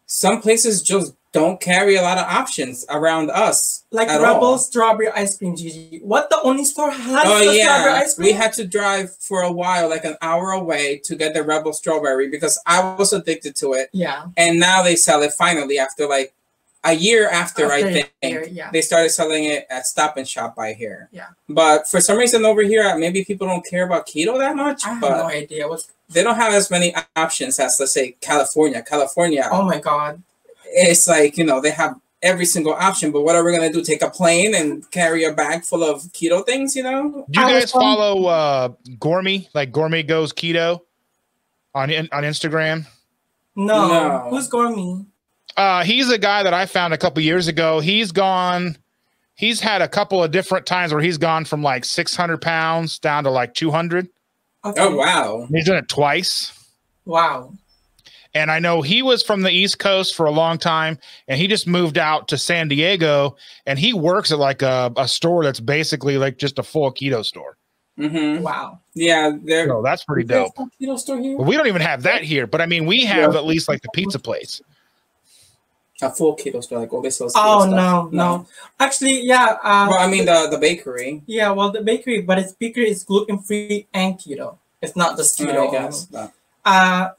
some places just don't carry a lot of options around us. Like Rebel strawberry ice cream, Gigi. What, the only store has the strawberry ice cream? We had to drive for a while, like an hour away, to get the Rebel strawberry because I was addicted to it. Yeah. And now they sell it finally after like a year after I think. They started selling it at Stop and Shop by here. Yeah. But for some reason over here, maybe people don't care about keto that much. I have no idea. They don't have as many options as, let's say, California. Oh my God. It's like, they have every single option, but what are we going to do? Take a plane and carry a bag full of keto things, Do you guys follow Gourmet, like Gourmet Goes Keto on Instagram? No. Who's Gourmet? He's a guy that I found a couple years ago. He's had a couple of different times where he's gone from like 600 pounds down to like 200. Okay. Oh, wow. He's done it twice. Wow. And I know he was from the East Coast for a long time, and he just moved out to San Diego, and he works at like a store that's basically like just a full keto store. Wow. Yeah. So that's pretty dope. Keto store here? Well, we don't even have that here, but I mean, we have at least like the pizza place. A full keto store, like all this stuff. No. Actually, yeah. Well, I mean the bakery. Yeah, well, the bakery, but its bakery is gluten-free and keto. It's not just keto. I guess.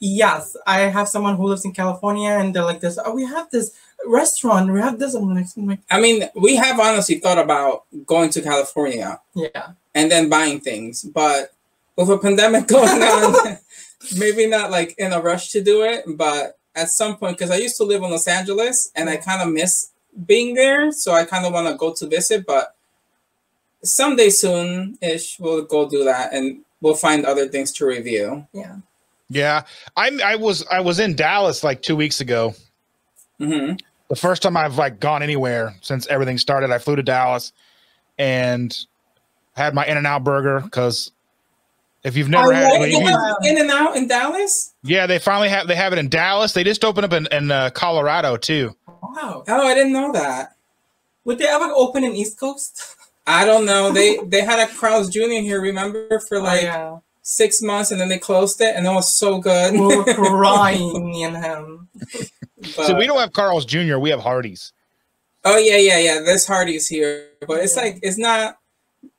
Yes, I have someone who lives in California, and they're like this. Oh, we have this restaurant. We have this. I'm like, I mean, we have honestly thought about going to California. Yeah. And then buying things, but with a pandemic going on, maybe not like in a rush to do it, but at some point, because I used to live in Los Angeles and I kind of miss being there. So I kind of want to go to visit, but someday soon-ish, we'll go do that and we'll find other things to review. Yeah. Yeah. I was in Dallas like 2 weeks ago. The first time I've like gone anywhere since everything started. I flew to Dallas and had my In-N-Out burger because if you've never had In-N-Out in Dallas? Yeah, they have it in Dallas. They just opened up in Colorado too. Wow. Oh, I didn't know that. Would they ever open in East Coast? I don't know. They had a Carl's Jr. here, remember, for like 6 months, and then they closed it, and it was so good. We were crying in him. So we don't have Carl's Jr. We have Hardee's. Oh yeah. There's Hardee's here, but it's like it's not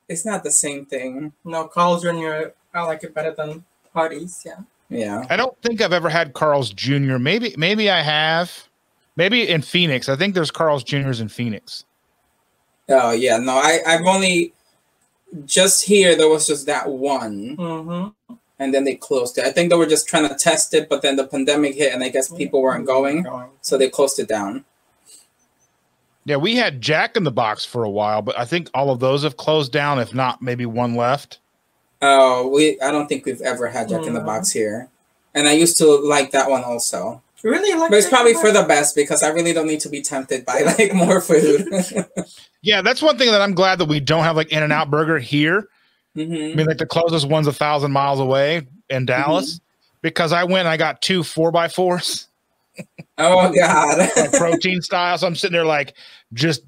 the same thing. No, Carl's Jr. I like it better than Hardee's. Yeah. Yeah. I don't think I've ever had Carl's Jr. Maybe I have. Maybe in Phoenix. I think there's Carl's Jr.'s in Phoenix. Oh yeah, no, I've only just here. There was just that one, and then they closed it. I think they were just trying to test it, but then the pandemic hit, and I guess people weren't going, so they closed it down. Yeah, we had Jack in the Box for a while, but I think all of those have closed down. If not, maybe one left. Oh, I don't think we've ever had Jack in the Box here, and I used to like that one also. Really like, but it's probably for the best because I really don't need to be tempted by like more food. Yeah, that's one thing that I'm glad that we don't have like In-N-Out Burger here. I mean, like the closest one's 1,000 miles away in Dallas because I went and I got 2 4x4s. Oh God, like protein style. So I'm sitting there like just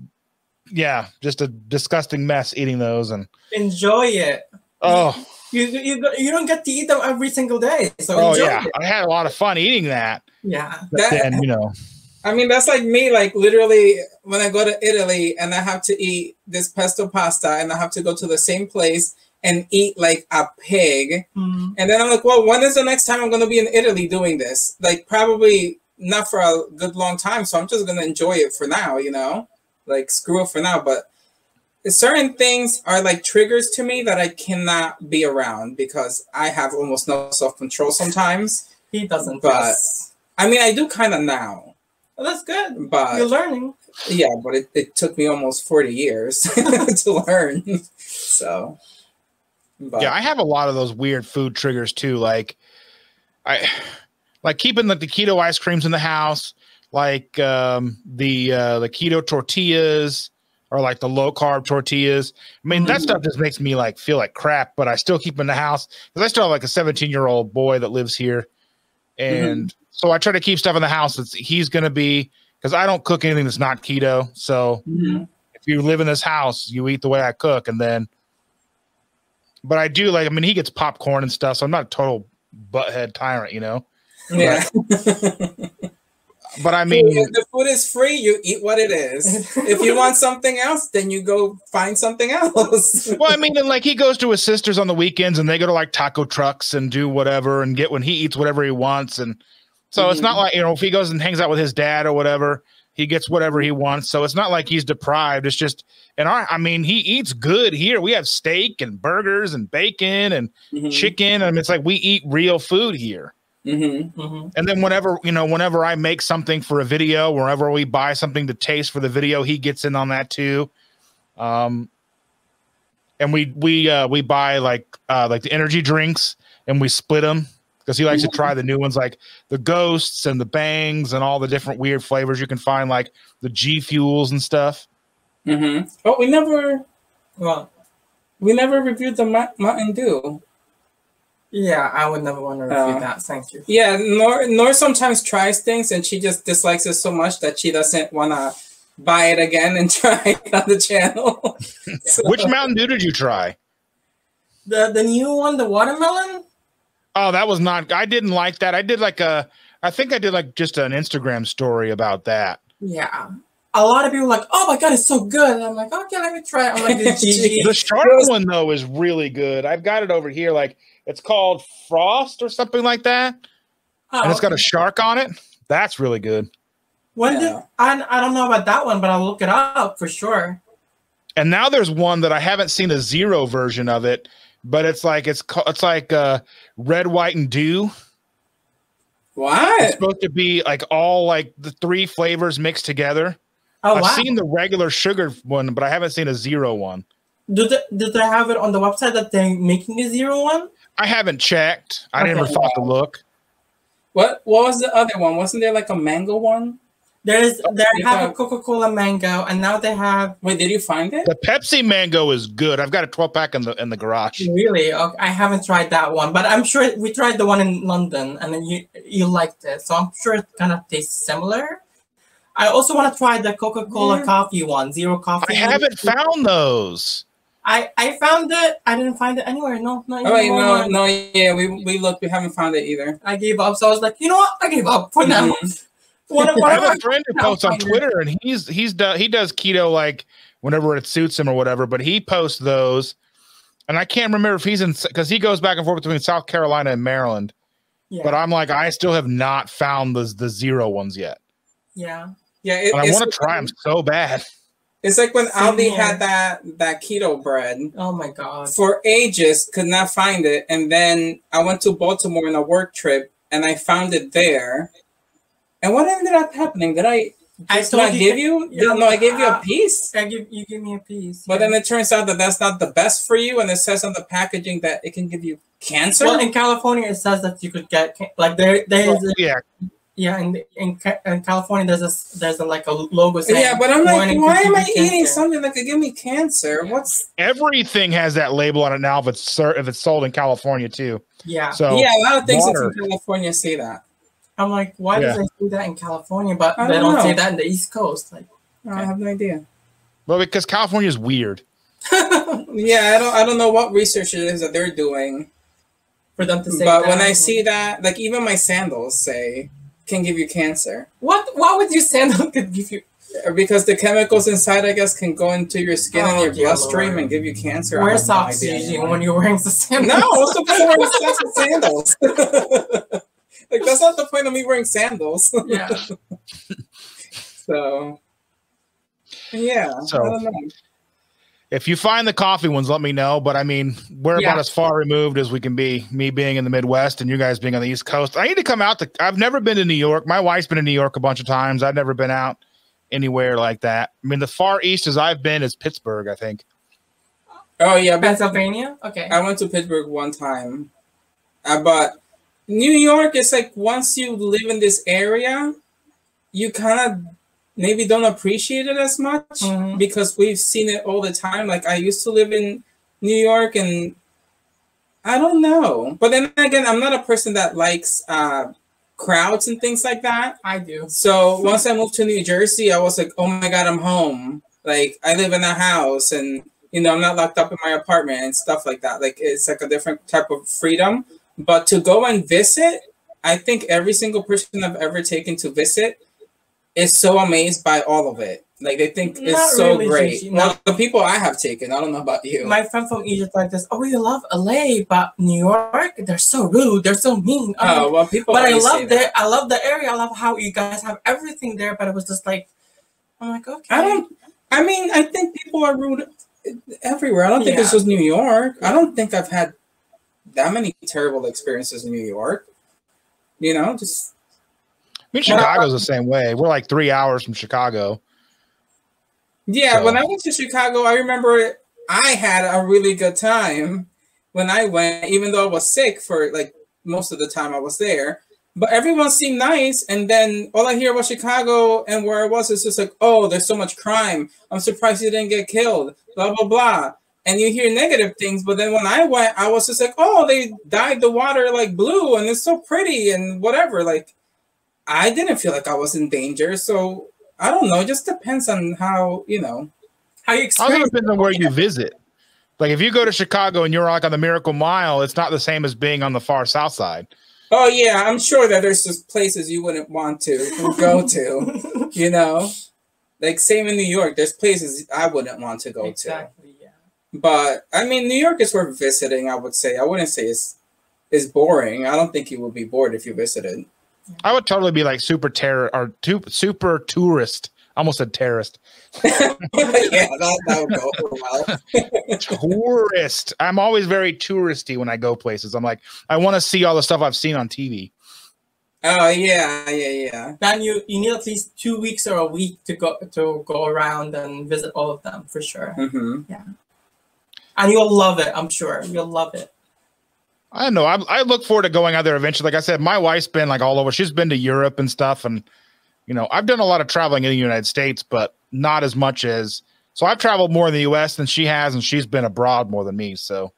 a disgusting mess eating those and enjoy it. Oh, you don't get to eat them every single day. So enjoy it. I had a lot of fun eating that. Yeah. But then, I mean, that's like me, like literally when I go to Italy and I have to eat this pesto pasta and I have to go to the same place and eat like a pig. Mm-hmm. And then I'm like, well, when is the next time I'm going to be in Italy doing this? Like probably not for a good long time. So I'm just going to enjoy it for now, like screw it for now. But certain things are like triggers to me that I cannot be around because I have almost no self-control sometimes. He doesn't. But I mean, I do kind of now. Well, that's good. But you're learning. Yeah, but it took me almost 40 years to learn. So, yeah, I have a lot of those weird food triggers too. Like, I like keeping the keto ice creams in the house, like the keto tortillas or like the low carb tortillas. I mean, that stuff just makes me like feel like crap, but I still keep them in the house because I still have like a 17-year-old boy that lives here, and so I try to keep stuff in the house that he's going to be, because I don't cook anything that's not keto. So if you live in this house, you eat the way I cook. And then, but I do like, I mean, he gets popcorn and stuff. So I'm not a total butthead tyrant, Yeah. But I mean, if the food is free, you eat what it is. If you want something else, then you go find something else. Well, I mean, and like he goes to his sister's on the weekends and they go to like taco trucks and do whatever and get when he eats whatever he wants. And so it's not like, if he goes and hangs out with his dad or whatever, he gets whatever he wants. So it's not like he's deprived. It's just, I mean, he eats good here. We have steak and burgers and bacon and chicken. I mean, it's like we eat real food here. And then whenever I make something for a video, wherever we buy something to taste for the video, he gets in on that too. And we buy like the energy drinks and we split them because he likes to try the new ones, like the Ghosts and the Bangs and all the different weird flavors you can find, like the G Fuels and stuff. Oh, we never reviewed the Mountain Dew. Yeah, I would never want to review that. Thank you. Yeah, Nour sometimes tries things and she just dislikes it so much that she doesn't want to buy it again and try it on the channel. So. Which Mountain Dew did you try? The new one, the watermelon? Oh, that was not, I didn't like that. I think I did like just an Instagram story about that. Yeah. A lot of people are like, oh my God, it's so good. And I'm like, okay, let me try it. I'm like, the shark one though is really good. I've got it over here. Like, it's called Frost or something like that. And it's got a shark on it. That's really good. I don't know about that one, but I'll look it up for sure. And now there's one that I haven't seen a zero version of it, but it's like red, white, and dew. What? It's supposed to be like all like the 3 flavors mixed together. Oh, I've seen the regular sugar one, but I haven't seen a zero one. Did they have it on the website that they're making a zero one? I haven't checked. I never thought to look. What was the other one? Wasn't there like a mango one? They have a Coca-Cola Mango, and now they have. Wait, did you find it? The Pepsi Mango is good. I've got a 12-pack in the garage. Really? Okay, I haven't tried that one, but I'm sure we tried the one in London, and then you liked it, so I'm sure it kind of tastes similar. I also want to try the Coca-Cola coffee one, zero coffee. I haven't found those. I found it. I didn't find it anywhere. No. Yeah, we looked. We haven't found it either. I gave up. So I was like, you know what? I gave up for now. I have a friend who posts on Twitter, and he does keto like whenever it suits him or whatever. But he posts those, and I can't remember if he's in, because he goes back and forth between South Carolina and Maryland. Yeah. But I'm like, I still have not found the zero ones yet. Yeah. Yeah. I want to try them so bad. It's like when Aldi had that keto bread. Oh my God. For ages, could not find it. And then I went to Baltimore on a work trip and I found it there. And what ended up happening? Did I give you? Yeah, no, I gave you a piece. You give me a piece. But then it turns out that that's not the best for you. And it says on the packaging that it can give you cancer. Well, in California, it says that you could get, like yeah, in California, there's like a logo saying. Yeah, but I'm like, why am I eating something that could give me cancer? Everything has that label on it now if it's sold in California too. Yeah. So yeah, a lot of things in California say that. I'm like, why does they do that in California, but they don't say that in the East Coast? Like, I have no idea. Well, because California is weird. Yeah, I don't know what research it is that they're doing For them to say but that. when I see that, like even my sandals say can give you cancer. What would you sandal could give you? Because the chemicals inside, I guess, can go into your skin and your bloodstream Lord. and give you cancer. Wear socks usually when you're wearing the sandals. No, what's the point of wearing socks and sandals? Like that's not the point of me wearing sandals. Yeah. So yeah, So, I don't know. if you find the coffee ones, let me know. But I mean, we're about as far removed as we can be, me being in the Midwest and you guys being on the East Coast. I need to come out to, I've never been to New York. My wife's been in New York a bunch of times. I've never been out anywhere like that. I mean, the far east as I've been is Pittsburgh, I think. Oh yeah, Pennsylvania? Okay. I went to Pittsburgh one time. But New York is like once you live in this area, you kind of maybe don't appreciate it as much because we've seen it all the time. Like I used to live in New York and I don't know. But then again, I'm not a person that likes crowds and things like that. I do. So once I moved to New Jersey, I was like, oh my God, I'm home. Like I live in a house and, you know, I'm not locked up in my apartment and stuff like that. Like it's like a different type of freedom. But to go and visit, I think every single person I've ever taken to visit is so amazed by all of it. Like they think it's so really great. Gigi, well, the people I have taken, I don't know about you. My friend from Egypt like this. Oh, we love LA, but New York, they're so rude. They're so mean. Oh, well, people. But I love the area. I love how you guys have everything there. But it was just like, I'm like, okay. I think people are rude everywhere. I don't think it's just New York. I don't think I've had that many terrible experiences in New York. You know, just. I mean, Chicago's the same way. We're like 3 hours from Chicago. Yeah, when I went to Chicago, I remember I had a really good time when I went, even though I was sick for like most of the time I was there. But everyone seemed nice. And then all I hear about Chicago and where I was is just like, oh, there's so much crime. I'm surprised you didn't get killed, blah, blah, blah. And you hear negative things. But then when I went, I was just like, oh, they dyed the water like blue and it's so pretty and whatever. Like, I didn't feel like I was in danger. So I don't know. It just depends on how, you know, how you experience. It depends on where you visit. Like if you go to Chicago and you're like on the Miracle Mile, it's not the same as being on the far south side. Oh, yeah. I'm sure that there's just places you wouldn't want to go to, you know, like same in New York. There's places I wouldn't want to go to. Yeah. But I mean, New York is worth visiting, I would say. I wouldn't say it's boring. I don't think you would be bored if you visited. I would totally be like super tourist. I almost said terrorist. Yeah, that would go well. Tourist. I'm always very touristy when I go places. I'm like, I want to see all the stuff I've seen on TV. Oh yeah. Then you need at least 2 weeks or a week to go around and visit all of them for sure. Mm-hmm. Yeah, and you'll love it. I'm sure you'll love it. I don't know. I look forward to going out there eventually. Like I said, my wife's been like all over. She's been to Europe and stuff. And, you know, I've done a lot of traveling in the United States, but not as much as. So I've traveled more in the U.S. than she has, and she's been abroad more than me. So.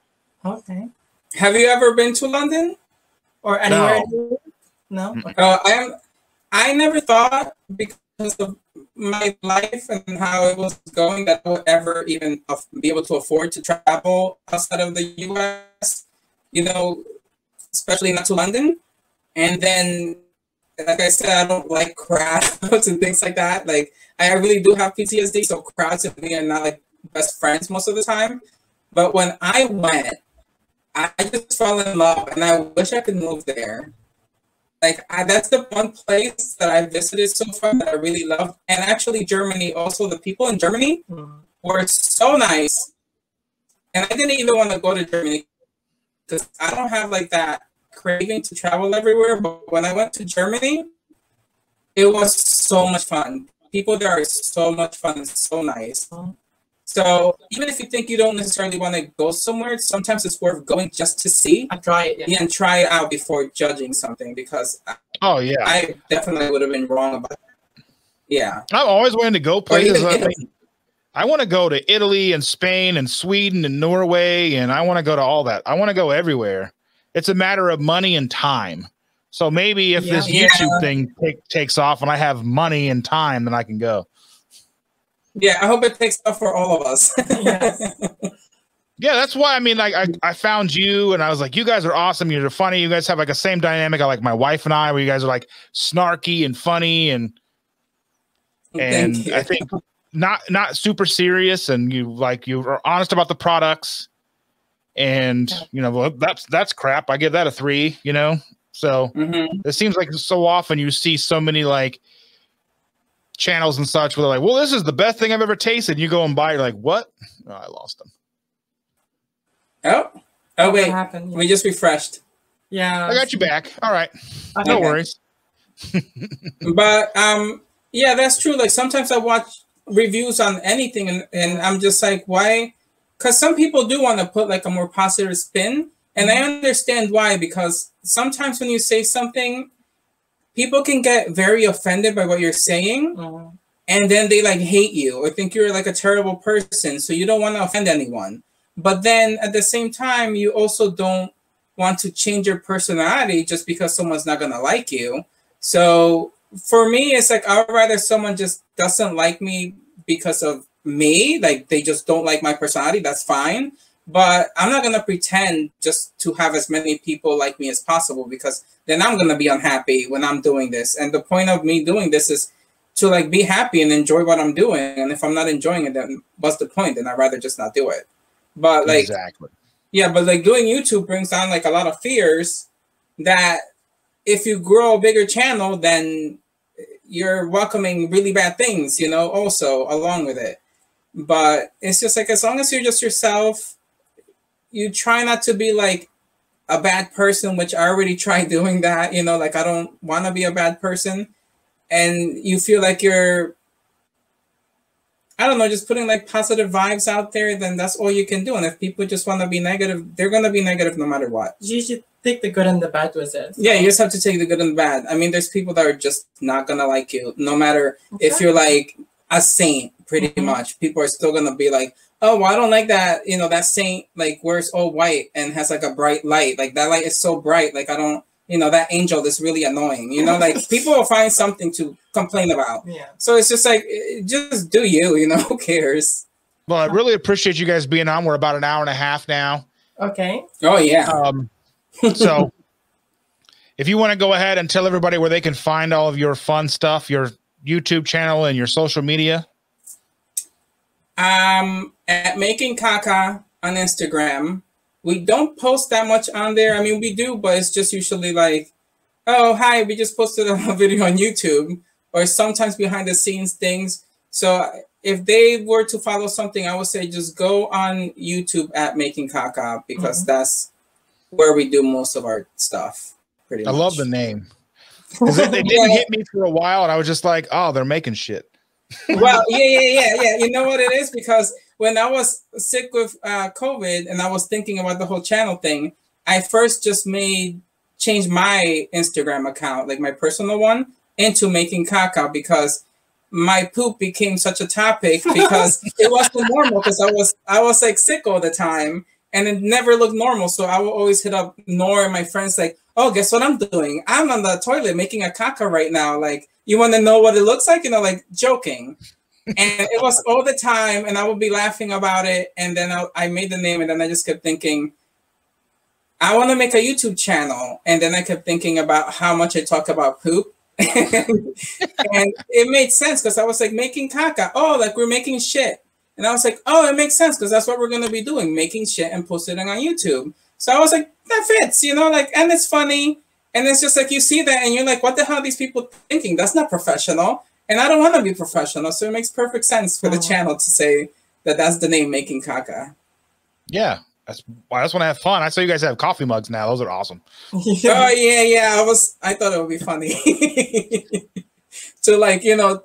Okay. Have you ever been to London or anywhere? No. Okay. I never thought because of my life and how it was going that I would ever even be able to afford to travel outside of the U.S. You know, especially not to London. And then, like I said, I don't like crowds and things like that. Like, I really do have PTSD, so crowds and me are not like best friends most of the time. But when I went, I just fell in love, and I wish I could move there. Like, that's the one place that I visited so far that I really loved. And actually, Germany, also, the people in Germany were so nice. And I didn't even want to go to Germany because I don't have like that craving to travel everywhere. But when I went to Germany, it was so much fun. People there are so much fun and so nice. So even if you think you don't necessarily want to go somewhere, sometimes it's worth going just to see. And try it. Yeah, and try it out before judging something because I definitely would have been wrong about it. Yeah. I'm always wanting to go places. I want to go to Italy and Spain and Sweden and Norway, and I want to go to all that. I want to go everywhere. It's a matter of money and time. So maybe if this YouTube thing takes off and I have money and time, then I can go. Yeah, I hope it takes off for all of us. Yes. Yeah, that's why. I mean, like, I found you, and I was like, you guys are awesome. You're funny. You guys have like a same dynamic. I like my wife and I, where you guys are like snarky and funny, and I think not super serious, and you are honest about the products, and you know, well, that's crap. I give that a 3. You know, so it seems like so often you see so many like channels and such where they're like, well, this is the best thing I've ever tasted. You go and buy, you're like, what? Oh, I lost them. Oh wait, happened? we just refreshed. Yeah, I got you back. All right, no worries. But yeah, that's true. Like sometimes I watch reviews on anything, and I'm just like, why? Because some people do want to put like a more positive spin, and I understand why. Because sometimes when you say something, people can get very offended by what you're saying, and then they like hate you or think you're like a terrible person. So you don't want to offend anyone. But then at the same time, you also don't want to change your personality just because someone's not going to like you. So for me, it's like, I'd rather someone just doesn't like me because of me. Like they just don't like my personality. That's fine. But I'm not going to pretend just to have as many people like me as possible, because then I'm going to be unhappy when I'm doing this. And the point of me doing this is to like be happy and enjoy what I'm doing. And if I'm not enjoying it, then what's the point? Then I'd rather just not do it. But like, exactly. Yeah, but like doing YouTube brings down like a lot of fears that if you grow a bigger channel, then you're welcoming really bad things, you know, also along with it. But it's just like, as long as you're just yourself, you try not to be like a bad person, which I already tried doing that, you know, like I don't want to be a bad person. And you feel like you're, I don't know, just putting like positive vibes out there, then that's all you can do. And if people just want to be negative, they're going to be negative no matter what. You should take the good and the bad with it. Yeah, you just have to take the good and the bad. I mean, there's people that are just not going to like you, no matter if you're like a saint, pretty much. People are still going to be like, oh, well, I don't like that, you know, that saint like wears all white and has like a bright light. Like that light is so bright. Like I don't, you know, that angel is really annoying, you know, like people will find something to complain about. Yeah. So it's just like, just do you, you know, who cares? Well, I really appreciate you guys being on. We're about an hour and a half now. Okay. Oh, yeah. So if you want to go ahead and tell everybody where they can find all of your fun stuff, your YouTube channel and your social media. At Making Caca on Instagram. We don't post that much on there. I mean, we do, but it's just usually like, oh, hi, we just posted a video on YouTube, or sometimes behind the scenes things. So if they were to follow something, I would say just go on YouTube at Making Caca, because that's where we do most of our stuff. Pretty much. I love the name. They didn't hit me for a while, and I was just like, oh, they're making shit. Well, yeah. You know what it is? Because when I was sick with COVID and I was thinking about the whole channel thing, I first just changed my Instagram account, like my personal one, into Making Caca, because my poop became such a topic because it wasn't normal, because I was like sick all the time and it never looked normal. So I would always hit up Nour and my friends like, oh, guess what I'm doing? I'm on the toilet making a caca right now. Like, you want to know what it looks like? You know, like joking. And it was all the time, and I would be laughing about it. And then I made the name, and then I just kept thinking, I want to make a YouTube channel. And then I kept thinking about how much I talk about poop. And it made sense, because I was like, Making Caca. Oh, like we're making shit. And I was like, oh, it makes sense, because that's what we're going to be doing, making shit and posting it on YouTube. So I was like, that fits, you know, like, and it's funny. And it's just like, you see that and you're like, what the hell are these people thinking? That's not professional. And I don't want to be professional. So it makes perfect sense for the channel to say that that's the name, Making Caca. Yeah. I just want to have fun. I saw you guys have coffee mugs now. Those are awesome. Oh, yeah. I thought it would be funny to, like, you know,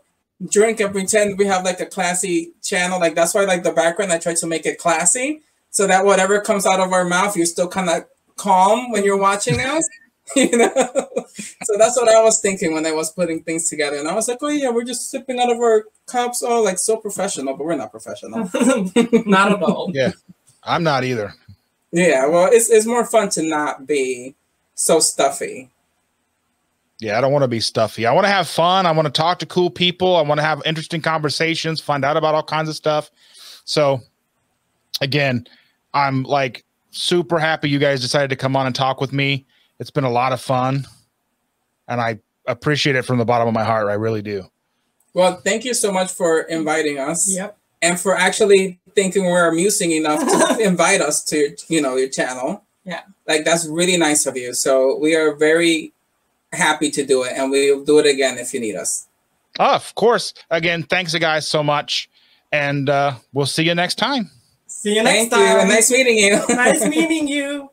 drink and pretend we have like a classy channel. Like, that's why, like, the background, I try to make it classy so that whatever comes out of our mouth, you're still kind of calm when you're watching us. You know, so that's what I was thinking when I was putting things together, and I was like, oh yeah, we're just sipping out of our cups, oh, like so professional, but we're not professional. Not at all. Yeah, I'm not either. Yeah, well, it's more fun to not be so stuffy. Yeah, I don't want to be stuffy. I want to have fun. I want to talk to cool people. I want to have interesting conversations, find out about all kinds of stuff. So again, I'm like super happy you guys decided to come on and talk with me. It's been a lot of fun and I appreciate it from the bottom of my heart. I really do. Well, thank you so much for inviting us. Yep. And for actually thinking we're amusing enough to invite us to, your channel. Yeah. Like, that's really nice of you. So we are very happy to do it, and we'll do it again if you need us. Oh, of course. Again, thanks guys so much. And we'll see you next time. See you next time. Thank you. And nice meeting you. Nice meeting you.